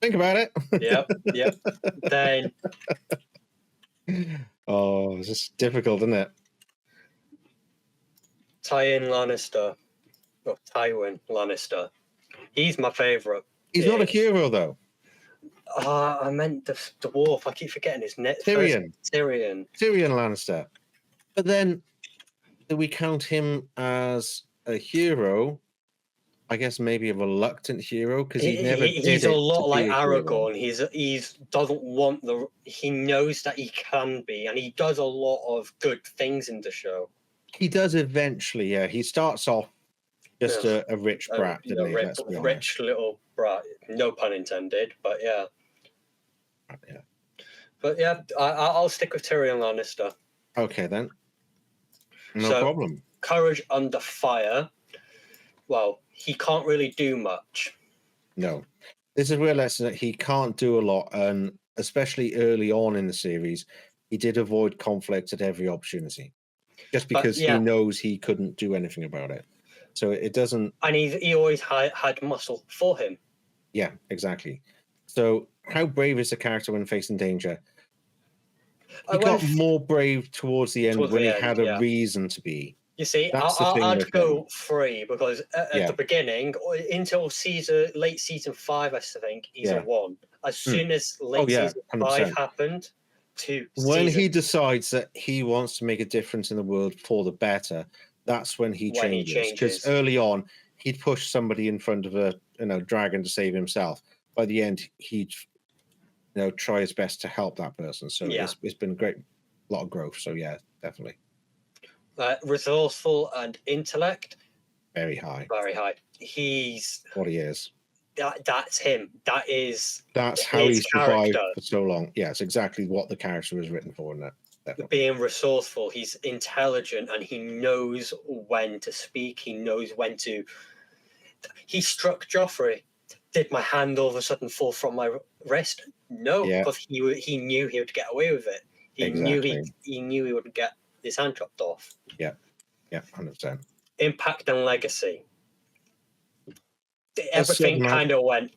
Think about it.
Yep. Then.
Oh, it's just difficult, isn't it?
Tywin Lannister. He's my favourite.
He's not a hero, though.
I meant the dwarf. I keep forgetting his name.
Tyrion
Lannister.
But then, do we count him as a hero? I guess maybe a reluctant hero because he's
a lot like Aragorn. He knows that he can be, and he does a lot of good things in the show.
He does eventually, yeah. He starts off just a rich brat, didn't he?
Rich little brat. No pun intended, but yeah.
Yeah.
But yeah, I'll stick with Tyrion Lannister.
Okay, then. No problem.
Courage under fire. Well, he can't really do much.
No. This is a real lesson that he can't do a lot, and especially early on in the series, he did avoid conflict at every opportunity. Just because he knows he couldn't do anything about it. So it doesn't...
And he always had muscle for him.
Yeah, exactly. So how brave is the character when facing danger? He got more brave towards the end when he had a reason to be.
You see,
That's the thing
I'd
with
go
him.
3 because at the beginning, until late season 5, I think he's a
Yeah.
1. As soon as late
yeah,
season 5
100%.
happened, to
When
season
he decides that he wants to make a difference in the world for the better, that's when he
when he
changes. Because
changes,
early on, he'd push somebody in front of a dragon to save himself. By the end, he'd try his best to help that person. So
yeah,
it's been a great lot of growth. So yeah, definitely
resourceful and intellect,
very high.
very high. He's
What he is.
that's him.
That's how he
his
survived
character.
for so long. Yeah, it's exactly what the character was written for in that. Definitely.
Being resourceful, he's intelligent, and he knows when to speak. He knows when to. He struck Joffrey. Did my hand all of a sudden fall from my wrist? No,
Yeah,
because he knew he would get away with it. He knew
exactly.
he knew he would get his hand chopped off.
Yeah, 100%.
Impact and legacy. Everything kind of went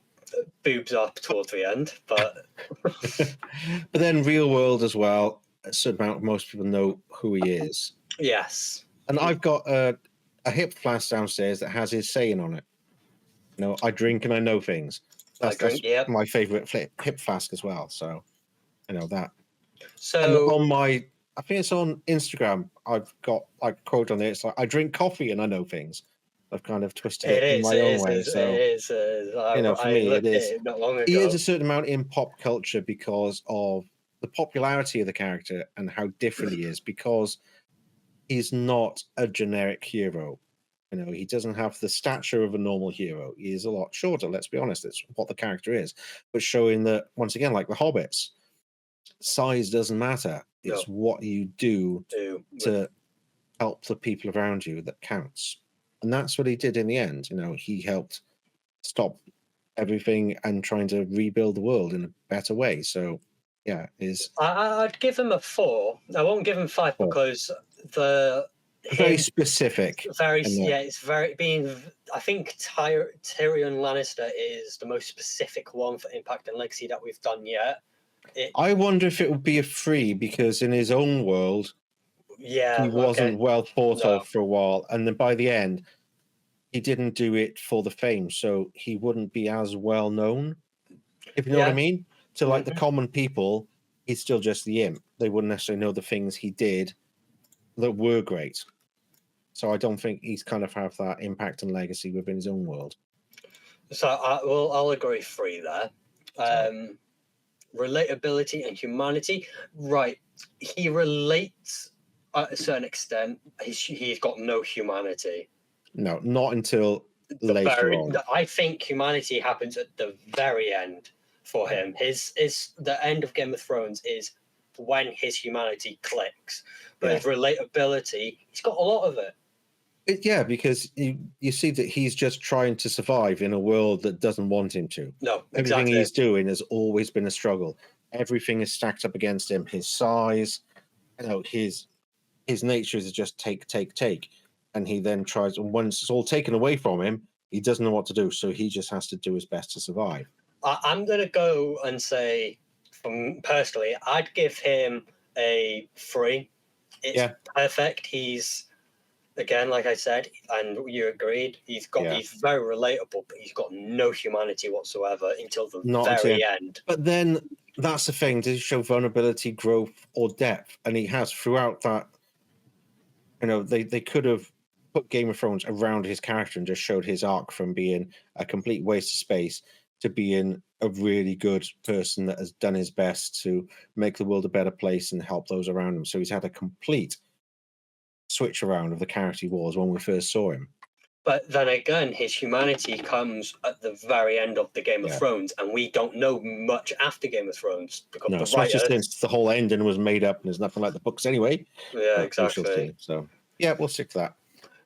boobs up towards the end, but
but then real world as well. A certain amount, most people know who he is.
yes.
And I've got a hip flask downstairs that has his saying on it. I drink and I know things. That's
Yep.
my favorite hip flask as well. So that.
So
And on my, I think it's on Instagram. I've got like a quote on there. It's like, I drink coffee and I know things. I've kind of twisted it in my own way. So for
I
me, it
looked at
is.
it not long ago.
He is a certain amount in pop culture because of the popularity of the character and how different he is. Because he's not a generic hero. He doesn't have the stature of a normal hero. He is a lot shorter. Let's be honest. It's what the character is. But showing that once again, like the Hobbits, size doesn't matter. It's what you do to help the people around you that counts. And that's what he did in the end. He helped stop everything and trying to rebuild the world in a better way. So, yeah,
I'd give him a 4. I won't give him 5 because
very specific.
it's very being. I think Tyrion Lannister is the most specific one for impact and legacy that we've done yet.
I wonder if it would be a 3 because in his own world, he wasn't well thought of for a while, and then by the end, he didn't do it for the fame, so he wouldn't be as well known. If you know what I mean. To like the common people, he's still just the imp. They wouldn't necessarily know the things he did that were great. So I don't think he's kind of have that impact and legacy within his own world.
So I'll agree 3 there. Relatability and humanity. Right. He relates at a certain extent. He's got no humanity.
No, not until later on.
I think humanity happens at the very end for him. The end of Game of Thrones is when his humanity clicks. But his relatability, he's got a lot of it.
Yeah, because you see that he's just trying to survive in a world that doesn't want him to.
No, exactly.
Everything he's doing has always been a struggle. Everything is stacked up against him. His size, his nature is just take, and he then tries. And once it's all taken away from him, he doesn't know what to do. So he just has to do his best to survive.
I'm gonna go and say, personally, I'd give him a 3. It's perfect. He's. Again, like I said, and you agreed, he's very relatable, but he's got no humanity whatsoever until the very end.
But then that's the thing: does he show vulnerability, growth, or depth? And he has throughout that. They could have put Game of Thrones around his character and just showed his arc from being a complete waste of space to being a really good person that has done his best to make the world a better place and help those around him. So he's had a complete switch around of the character he was when we first saw him.
But then again, his humanity comes at the very end of the Game of Thrones, and we don't know much after Game of Thrones because the writers,
since the whole ending was made up and there's nothing like the books anyway.
Yeah, exactly.
So yeah, we'll stick to that.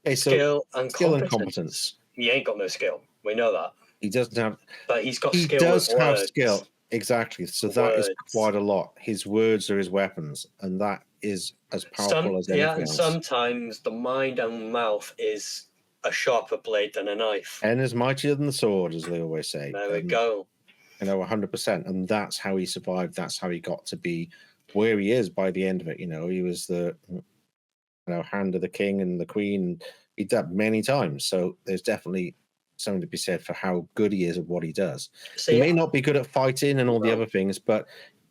Okay,
skill and
competence.
He ain't got no skill. We know that.
He doesn't have.
But he's got
he
skill.
He does
with
have
words.
skill. Exactly. So that is quite a lot. His words are his weapons, and that is as powerful as anything else.
Sometimes the mind and mouth is a sharper blade than a knife.
And is mightier than the sword, as they always say.
There we go.
100%. And that's how he survived. That's how he got to be where he is by the end of it. He was Hand of the King and the Queen. He did that many times. So there's definitely something to be said for how good he is at what he does. He may not be good at fighting and all the other things, but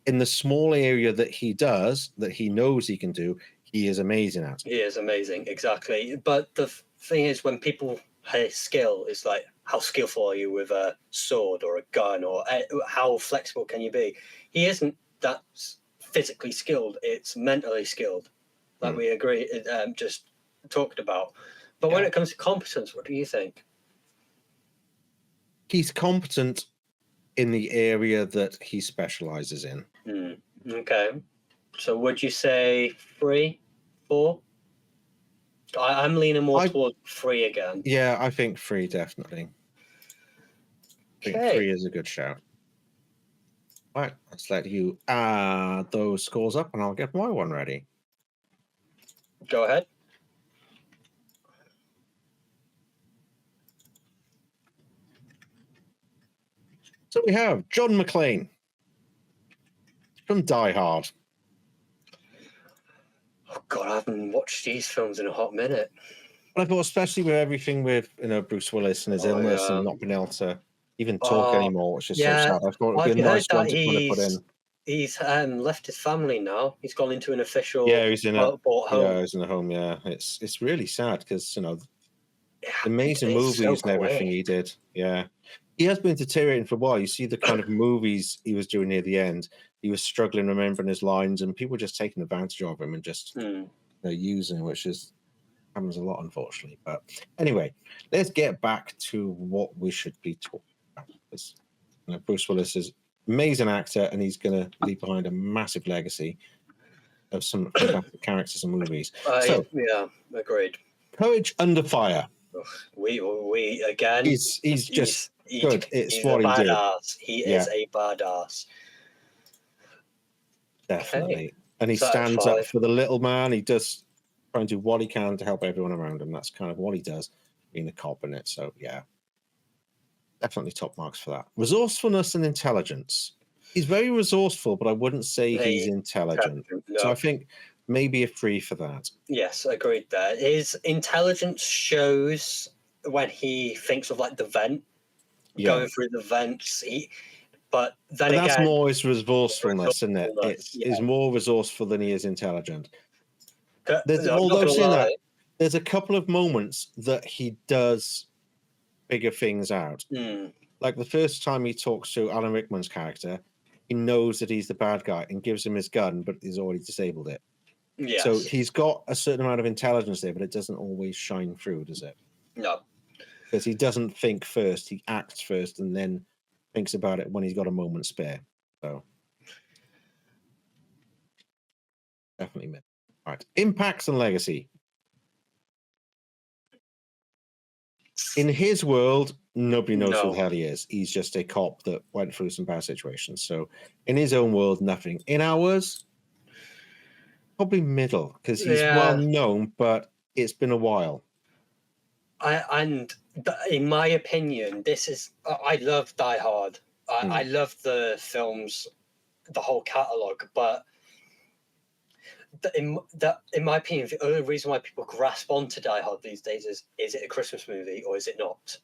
in the small area that he does, that he knows he can do, he is amazing at.
He is amazing, exactly. But the thing is, when people say skill, it's like, how skillful are you with a sword or a gun, or how flexible can you be? He isn't that physically skilled, it's mentally skilled, like we agree, just talked about. But when it comes to competence, what do you think?
He's competent in the area that he specializes in.
Okay. So would you say 3, 4? I'm leaning more towards 3 again.
Yeah, I think 3 definitely. I think 3 is a good shout. All right, let's let you add those scores up and I'll get my one ready.
Go ahead.
So we have John McClane from Die Hard.
Oh God, I haven't watched these films in a hot minute.
But I thought, especially with everything with Bruce Willis and his illness and not being able to even talk anymore, which is so sad. I thought it'd be a nice one to kind of put in.
He's left his family now. He's gone into an official.
Yeah, he's in
home.
Yeah, he's in a home. Yeah, it's really sad because amazing movies and everything he did. Yeah, he has been deteriorating for a while. You see the kind of movies he was doing near the end. He was struggling remembering his lines, and people just taking advantage of him and just using him, which happens a lot, unfortunately. But anyway, let's get back to what we should be talking about. Because, Bruce Willis is an amazing actor, and he's going to leave behind a massive legacy of some fantastic characters and movies.
Yeah, agreed.
Courage Under Fire.
We again.
He's just good. It's what he did.
He is a badass.
Definitely. Okay. And he stands up for the little man. He does try and do what he can to help everyone around him. That's kind of what he does, being a cop in it. So yeah, definitely top marks for that. Resourcefulness and intelligence. He's very resourceful, but I wouldn't say he's intelligent. No. So I think maybe a 3 for that.
Yes, agreed there. His intelligence shows when he thinks of like the vent, going through the vents. But that's
more his resourcefulness, isn't it? He's more resourceful than he is intelligent. Although saying that, there's a couple of moments that he does figure things out. Like the first time he talks to Alan Rickman's character, he knows that he's the bad guy and gives him his gun, but he's already disabled it. Yes. So he's got a certain amount of intelligence there, but it doesn't always shine through, does it?
No.
Because he doesn't think first, he acts first and then thinks about it when he's got a moment spare. So definitely mid. All right. Impacts and legacy. In his world, nobody knows who the hell he is. He's just a cop that went through some bad situations. So in his own world, nothing. In ours, probably middle, because he's well known, but it's been a while.
In my opinion, I love Die Hard. I love the films, the whole catalogue, but in my opinion, the only reason why people grasp onto Die Hard these days is it a Christmas movie or is it not?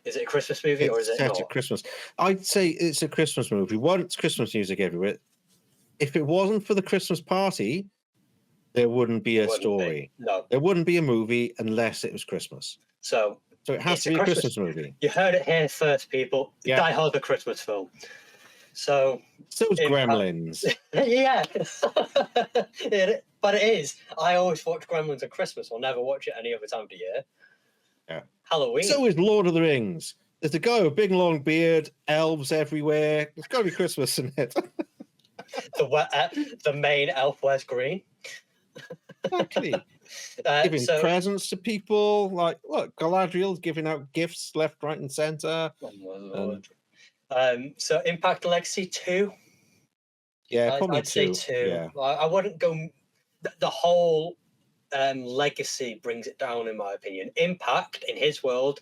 Is it a Christmas movie or is it not?
It's Christmas. I'd say it's a Christmas movie. It's Christmas music everywhere. If it wasn't for the Christmas party, there wouldn't be a story.
No.
There wouldn't be a movie unless it was Christmas.
So
it has to be a Christmas movie.
You heard it here first, people. Yeah. Die Hard, the Christmas film. So
is Gremlins.
Yeah. But it is. I always watch Gremlins at Christmas. I'll never watch it any other time of the year.
Yeah.
Halloween.
So is Lord of the Rings. There's a guy with a big long beard, elves everywhere. It's got to be Christmas, isn't it?
The main elf wears green.
Exactly. Giving presents to people. Like, look, Galadriel's giving out gifts left, right, and center.
Oh, my Lord. So Impact Legacy 2.
Yeah, probably
I'd say 2. Yeah. I wouldn't go. The whole legacy brings it down, in my opinion. Impact in his world,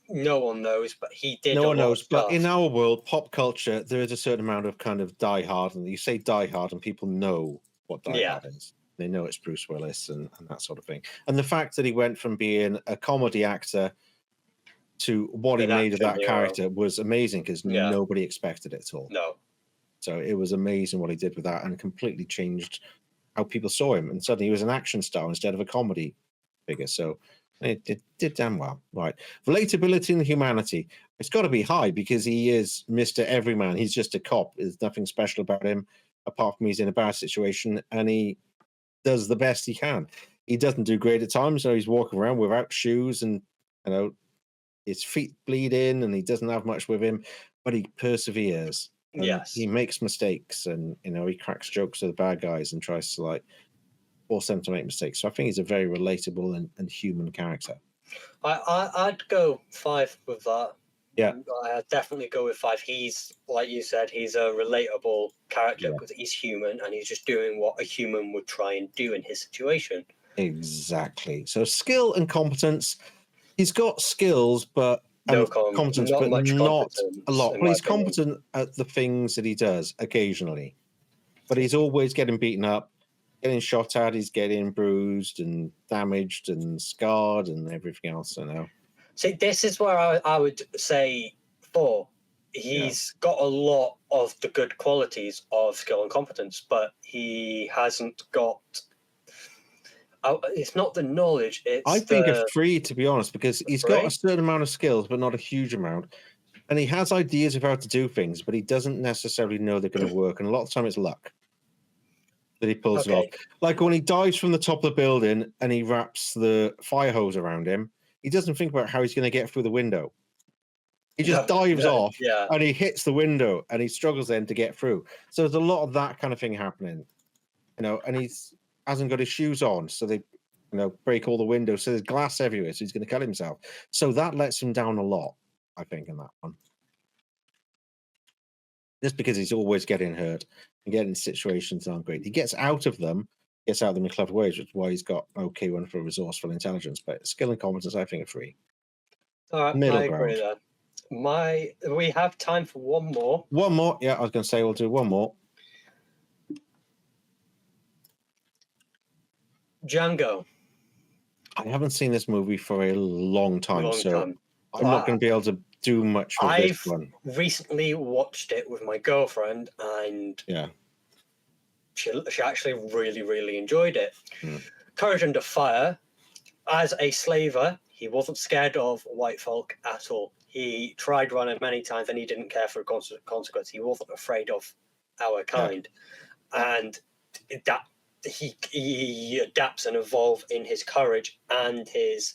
no one knows, but he did.
No one knows, but in our world, pop culture, there is a certain amount of kind of Die Hard, and you say Die Hard, and people know what Die Hard is. They know it's Bruce Willis and that sort of thing. And the fact that he went from being a comedy actor to what he
An
made of
action
that
hero.
character was amazing because
Yeah.
nobody expected it at all.
No.
So it was amazing what he did with that and completely changed how people saw him. And suddenly he was an action star instead of a comedy figure. So it did damn well. Right. Relatability and humanity. It's got to be high because he is Mr. Everyman. He's just a cop. There's nothing special about him apart from he's in a bad situation and he does the best he can. He doesn't do great at times. So he's walking around without shoes and, his feet bleed in and he doesn't have much with him, but he perseveres.
Yes.
He makes mistakes and, he cracks jokes with the bad guys and tries to force them to make mistakes. So I think he's a very relatable and human character.
I'd go 5 with that.
Yeah.
I'd definitely go with 5. He's, like you said, he's a relatable character because he's human and he's just doing what a human would try and do in his situation.
Exactly. So skill and competence. He's got skills, but competence,
not
but
much
not
competence,
a lot.
in
Well,
my
he's
opinion.
competent at the things that he does occasionally, but he's always getting beaten up, getting shot at. He's getting bruised and damaged and scarred and everything else.
See, this is where I would say 4. He's got a lot of the good qualities of skill and competence, but he hasn't got. It's not the knowledge.
I think a 3, to be honest, because he's got a certain amount of skills, but not a huge amount. And he has ideas of how to do things, but he doesn't necessarily know they're going to work. And a lot of the time it's luck that he pulls it off. Like when he dives from the top of the building and he wraps the fire hose around him, he doesn't think about how he's going to get through the window. He just dives off and he hits the window and he struggles then to get through. So there's a lot of that kind of thing happening, and he's hasn't got his shoes on. So they, break all the windows. So there's glass everywhere. So he's going to cut himself. So that lets him down a lot, I think, in that one. Just because he's always getting hurt and getting situations that aren't great. He gets out of them in clever ways, which is why he's got okay one for resourceful intelligence. But skill and competence, I think, are 3.
All right,
middle
I
ground.
agree there. We have time for one more.
One more. Yeah, I was going to say we'll do one more.
Django.
I haven't seen this movie for a long time, I'm not going to be able to do much with this one.
I've recently watched it with my girlfriend, and she actually really, really enjoyed it. Courage Under Fire. As a slaver, he wasn't scared of white folk at all. He tried running many times, and he didn't care for a consequence. He wasn't afraid of our kind, and that he adapts and evolves in his courage and his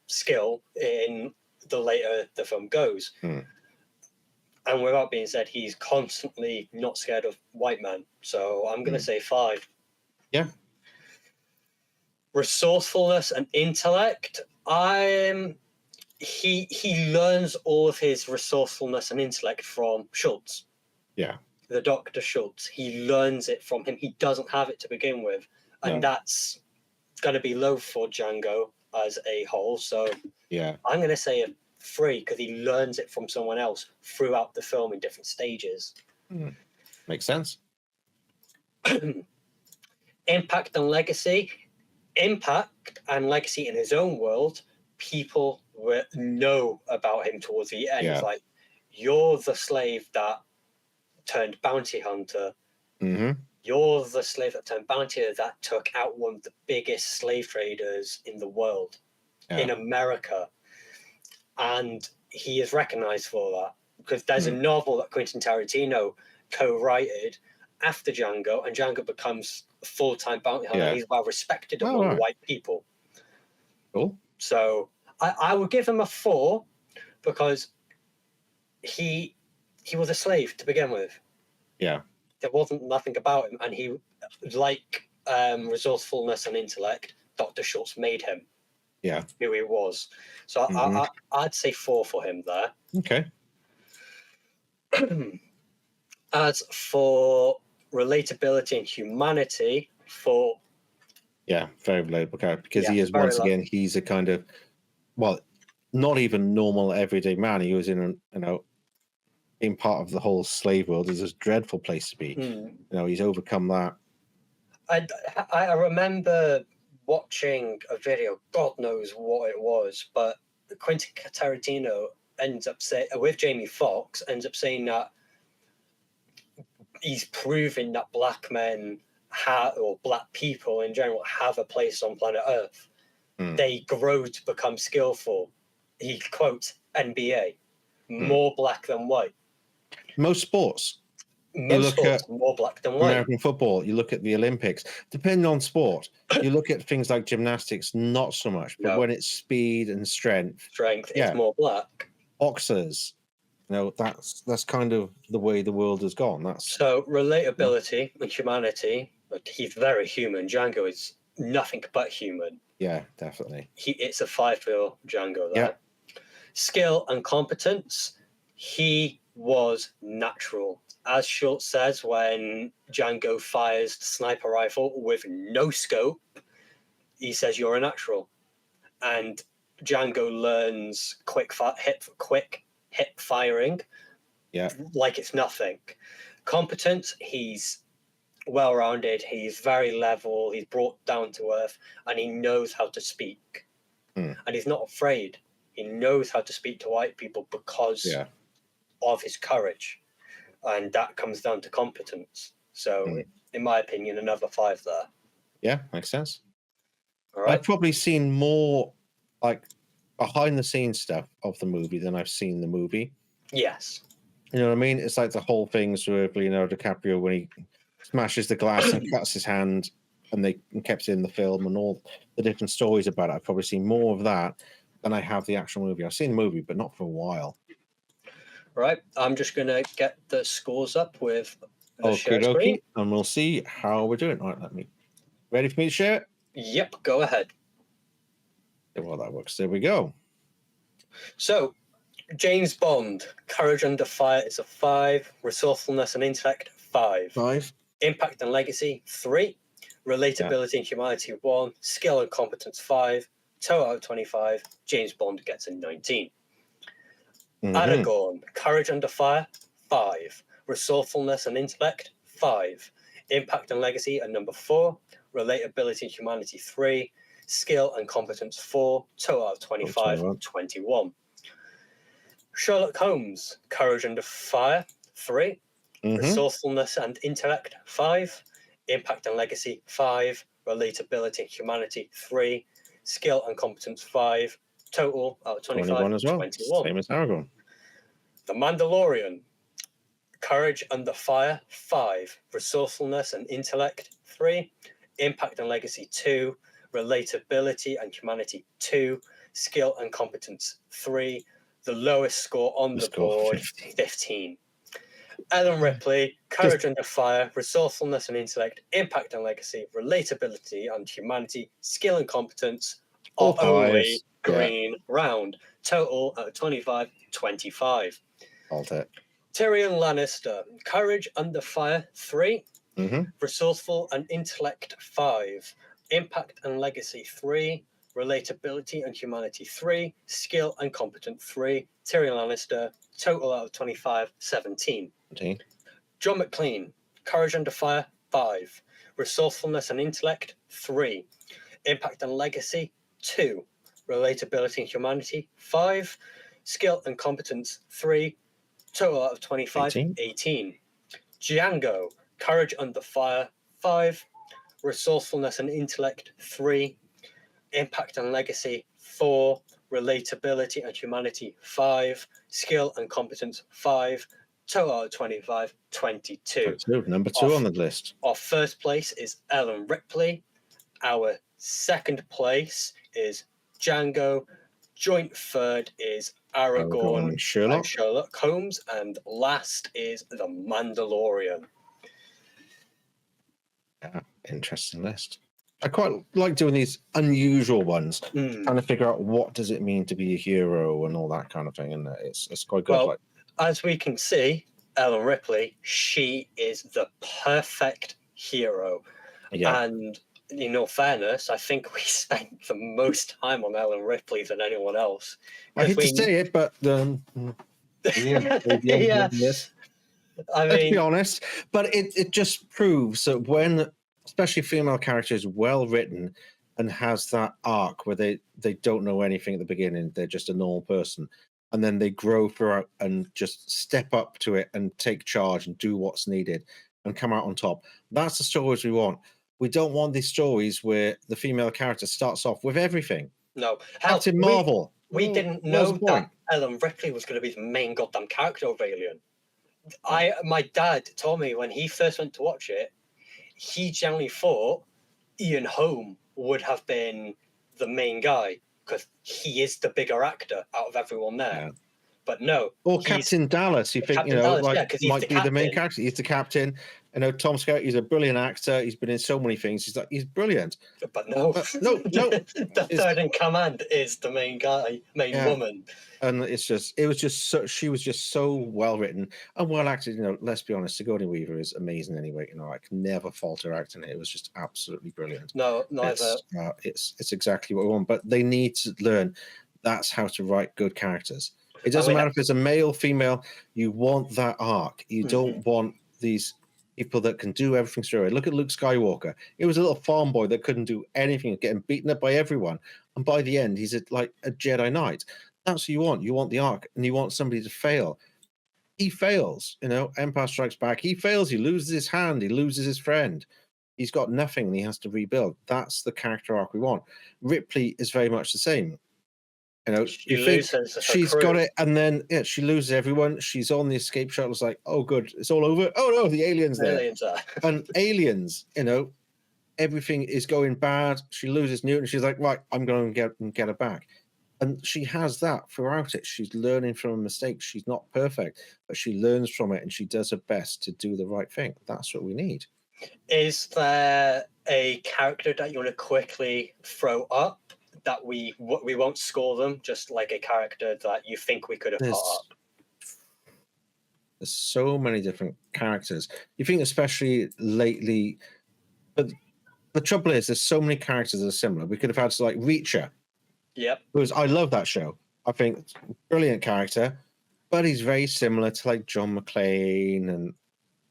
skill in the later the film goes. And without being said, he's constantly not scared of white men. So I'm going to say 5.
Yeah.
Resourcefulness and intellect. He learns all of his resourcefulness and intellect from Schultz.
Yeah.
The Dr. Schultz. He learns it from him. He doesn't have it to begin with. And that's going to be low for Django as a whole. So I'm going to say a 3 because he learns it from someone else throughout the film in different stages.
Makes sense.
Impact and legacy. Impact and legacy in his own world. People know about him towards the end. It's like, you're the slave that turned bounty hunter. You're the slave that turned bounty hunter that took out one of the biggest slave traders in the world, in America. And he is recognized for that because there's a novel that Quentin Tarantino co-wrote after Django, and Django becomes a full-time bounty hunter. And he's well respected among white people.
Cool.
So I would give him a 4 because he was a slave to begin with.
Yeah.
There wasn't nothing about him, and he, like resourcefulness and intellect, Dr. Schultz made him.
Yeah.
Who he was. So I'd say 4 for him there.
Okay.
As for relatability and humanity, 4.
Yeah, very relatable character because he is, once again, he's a kind of, not even normal everyday man. He was in being part of the whole slave world is a dreadful place to be. He's overcome that.
I remember watching a video, God knows what it was, but Quentin Tarantino ends up saying, with Jamie Foxx, ends up saying that he's proving that black men or black people in general have a place on planet Earth. They grow to become skillful. He quotes NBA, more black than white.
Most sports.
Most sports are more black than white.
American football, you look at the Olympics, depending on sport, you look at things like gymnastics, not so much, but when it's speed and strength,
it's more black.
Boxers, that's kind of the way the world has gone.
So relatability and humanity, he's very human. Django is nothing but human.
Yeah, definitely.
It's a 5 for Django there. Yeah. Skill and competence, he was natural. As Schultz says, when Django fires the sniper rifle with no scope, he says, "You're a natural." And Django learns quick hip firing, like it's nothing. Competence, he's well-rounded, he's very level, he's brought down to earth, and he knows how to speak. And he's not afraid. He knows how to speak to white people because of his courage. And that comes down to competence. So, in my opinion, another 5 there.
Yeah, makes sense.
All right.
I've probably seen more like behind-the-scenes stuff of the movie than I've seen the movie.
Yes.
You know what I mean? It's like the whole thing with Leonardo DiCaprio when he smashes the glass and cuts his hand, and they kept it in the film, and all the different stories about it. I've probably seen more of that than I have the actual movie. I've seen the movie, but not for a while.
Right, I'm just going to get the scores up with the share screen.
And we'll see how we're doing. All right, ready for me to share it?
Yep, go ahead.
Well, that works. There we go.
So, James Bond, Courage Under Fire is a 5, Resourcefulness and Intellect, 5. Impact and Legacy, 3. Relatability and Humanity, 1. Skill and Competence, 5. 2 out of 25. James Bond gets a 19. Aragorn, Courage Under Fire, 5. Resourcefulness and Intellect, 5. Impact and Legacy at number 4. Relatability and Humanity, 3. Skill and Competence, 4. 2 out of 25, 21. Sherlock Holmes, Courage Under Fire, 3. Resourcefulness and Intellect, 5. Impact and Legacy, 5. Relatability and Humanity, 3. Skill and Competence, 5. Total out of 25,
21 as well.
21.
Same as Aragorn.
The Mandalorian, Courage Under Fire, 5. Resourcefulness and Intellect, 3. Impact and Legacy, 2. Relatability and Humanity, 2. Skill and Competence, 3. The lowest score on the board, 15. Ellen Ripley, Courage Under Fire, Resourcefulness and Intellect, Impact and Legacy, Relatability and Humanity, Skill and Competence, are only green round. Total at 25, 25.
I'll take.
Tyrion Lannister, Courage Under Fire, 3. Resourceful and Intellect, 5. Impact and Legacy, 3. Relatability and Humanity, 3. Skill and Competence, 3. Tyrion Lannister, total out of 25, 17. John McClane, Courage Under Fire, 5. Resourcefulness and Intellect, 3. Impact and Legacy, 2. Relatability and Humanity, 5. Skill and Competence, 3. Total out of 25, 18. Django, Courage Under Fire, 5. Resourcefulness and Intellect, 3. Impact and Legacy, 4. Relatability and Humanity, 5. Skill and Competence, 5. Total out of 25, 22.
Number 2 on the list.
Our first place is Ellen Ripley. Our second place is Django. Joint third is Aragorn and Sherlock Holmes. And last is The Mandalorian.
Yeah, interesting list. I quite like doing these unusual ones, trying to figure out what does it mean to be a hero and all that kind of thing. And it's quite good.
Well, as we can see, Ellen Ripley, she is the perfect hero. Yeah. And in all fairness, I think we spent the most time on Ellen Ripley than anyone else.
I hate to say it, but
yeah.
I mean, let's be honest. But it just proves that when especially female characters, well written and has that arc where they don't know anything at the beginning. They're just a normal person. And then they grow throughout and just step up to it and take charge and do what's needed and come out on top. That's the stories we want. We don't want these stories where the female character starts off with everything.
No. Hell,
Captain Marvel.
we didn't know that Ellen Ripley was going to be the main goddamn character of Alien. My dad told me when he first went to watch it, he generally thought Ian Holm would have been the main guy because he is the bigger actor out of everyone there. Yeah. But no.
Or Captain Dallas, you think,
Captain Dallas,
might be the main character. He's the captain. Tom Skerritt, he's a brilliant actor. He's been in so many things. He's brilliant.
But no.
No.
The third in command is the main guy, woman.
And she was just so well written and well acted. Let's be honest, Sigourney Weaver is amazing anyway. I can never fault her acting. It was just absolutely brilliant.
No, neither.
It's exactly what we want. But they need to learn that's how to write good characters. It doesn't matter if it's a male, female. You want that arc. You don't want these people that can do everything straight away. Look at Luke Skywalker. He was a little farm boy that couldn't do anything, getting beaten up by everyone. And by the end, he's like a Jedi Knight. That's what you want. You want the arc, and you want somebody to fail. He fails. Empire Strikes Back. He fails. He loses his hand. He loses his friend. He's got nothing, and he has to rebuild. That's the character arc we want. Ripley is very much the same. She's got it, and then she loses everyone. She's on the escape shuttle. It's like, oh, good, it's all over. Oh no, the aliens there. And aliens, everything is going bad. She loses Newton. She's like, right, I'm going to get her back. And she has that throughout it. She's learning from a mistake. She's not perfect, but she learns from it, and she does her best to do the right thing. That's what we need.
Is there a character that you want to quickly throw up? That we won't score them, just like a character that you think we could have put up.
There's so many different characters. You think, especially lately, but the trouble is, there's so many characters that are similar. We could have had like Reacher.
Yep.
I love that show. I think brilliant character, but he's very similar to like John McClane and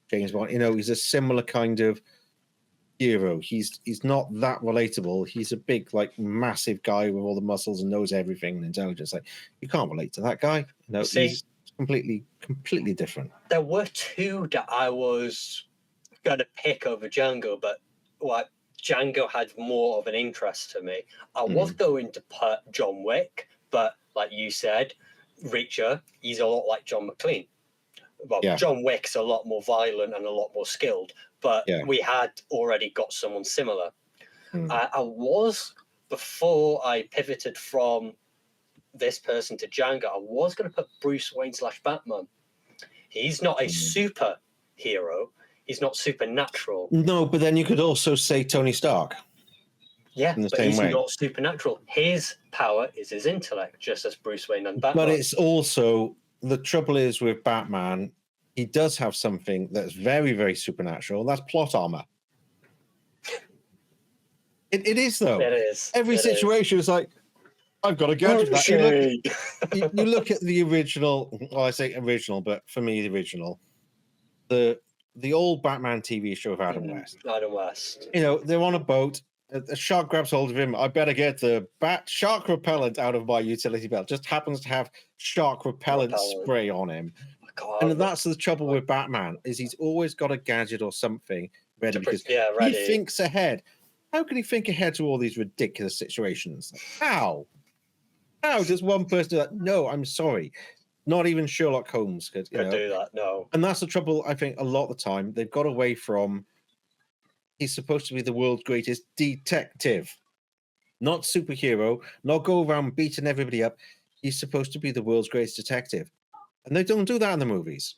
James Bond. He's a similar kind of hero. He's not that relatable. He's a big, like, massive guy with all the muscles and knows everything and intelligence. Like, you can't relate to that guy. He's completely different.
There were two that I was gonna pick over Django, but Django had more of an interest to me. I was going to put John Wick, but like you said, Reacher, he's a lot like John McClane. John Wick's a lot more violent and a lot more skilled, but we had already got someone similar. I was, before I pivoted from this person to Django, I was going to put Bruce Wayne / Batman. He's not a superhero. He's not supernatural.
No, but then you could also say Tony Stark.
Yeah, but he's not supernatural. His power is his intellect, just as Bruce Wayne and Batman.
But it's also... The trouble is with Batman, he does have something that's very, very supernatural. That's plot armor. It is, though.
It is.
Every situation is like, I've got to go to that. You look at the original, well, I say original, but for me, the original, the old Batman TV show of Adam West.
Adam West.
They're on a boat. A shark grabs hold of him. I better get the shark repellent out of my utility belt. Just happens to have shark repellent spray on him. God, and that's the trouble with Batman, is he's always got a gadget or something ready because he thinks ahead. How can he think ahead to all these ridiculous situations? How? How does one person do that? No, I'm sorry. Not even Sherlock Holmes could
do that, no.
And that's the trouble, I think, a lot of the time. They've got away from... He's supposed to be the world's greatest detective, not superhero, not go around beating everybody up. He's supposed to be the world's greatest detective. And they don't do that in the movies.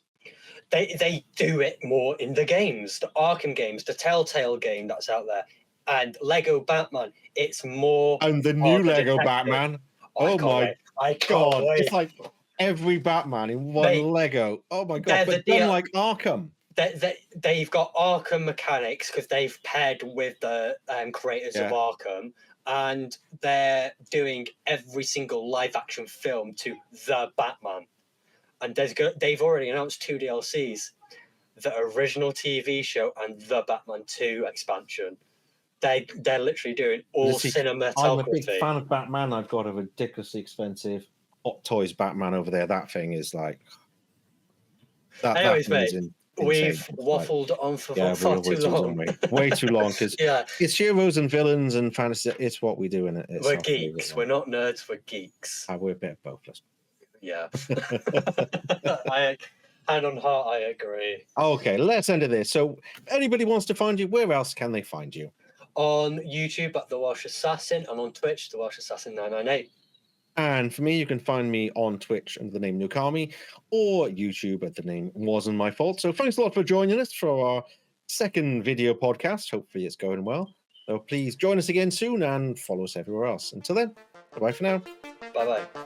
They do it more in the games, the Arkham games, the Telltale game that's out there, and Lego Batman. It's more...
And the new Lego Batman. Oh my God. It's like every Batman in one Lego. Oh my God. But done like Arkham.
They've got Arkham mechanics because they've paired with the creators of Arkham, and they're doing every single live action film to the Batman. And they've already announced 2 DLCs. the original TV show and the Batman 2 expansion. They're literally doing all cinematography.
I'm a big fan of Batman. I've got a ridiculously expensive Hot Toys Batman over there. That thing is like
Anyways, mate, we've
insane.
waffled on for
Yeah,
far
way
too long.
Way too long, because it's heroes and villains and fantasy. It's what we do in it.
We're geeks. We're not nerds. We're geeks.
We're a bit of both.
Yeah. Hand on heart, I agree.
Okay, let's end it there. So, anybody wants to find you, where else can they find you?
On YouTube at The Welsh Assassin and on Twitch, The Welsh Assassin 998.
And for me, you can find me on Twitch under the name Nukami or YouTube at the name Wasn't My Fault. So thanks a lot for joining us for our second video podcast. Hopefully it's going well. So please join us again soon and follow us everywhere else. Until then, bye-bye for now.
Bye-bye.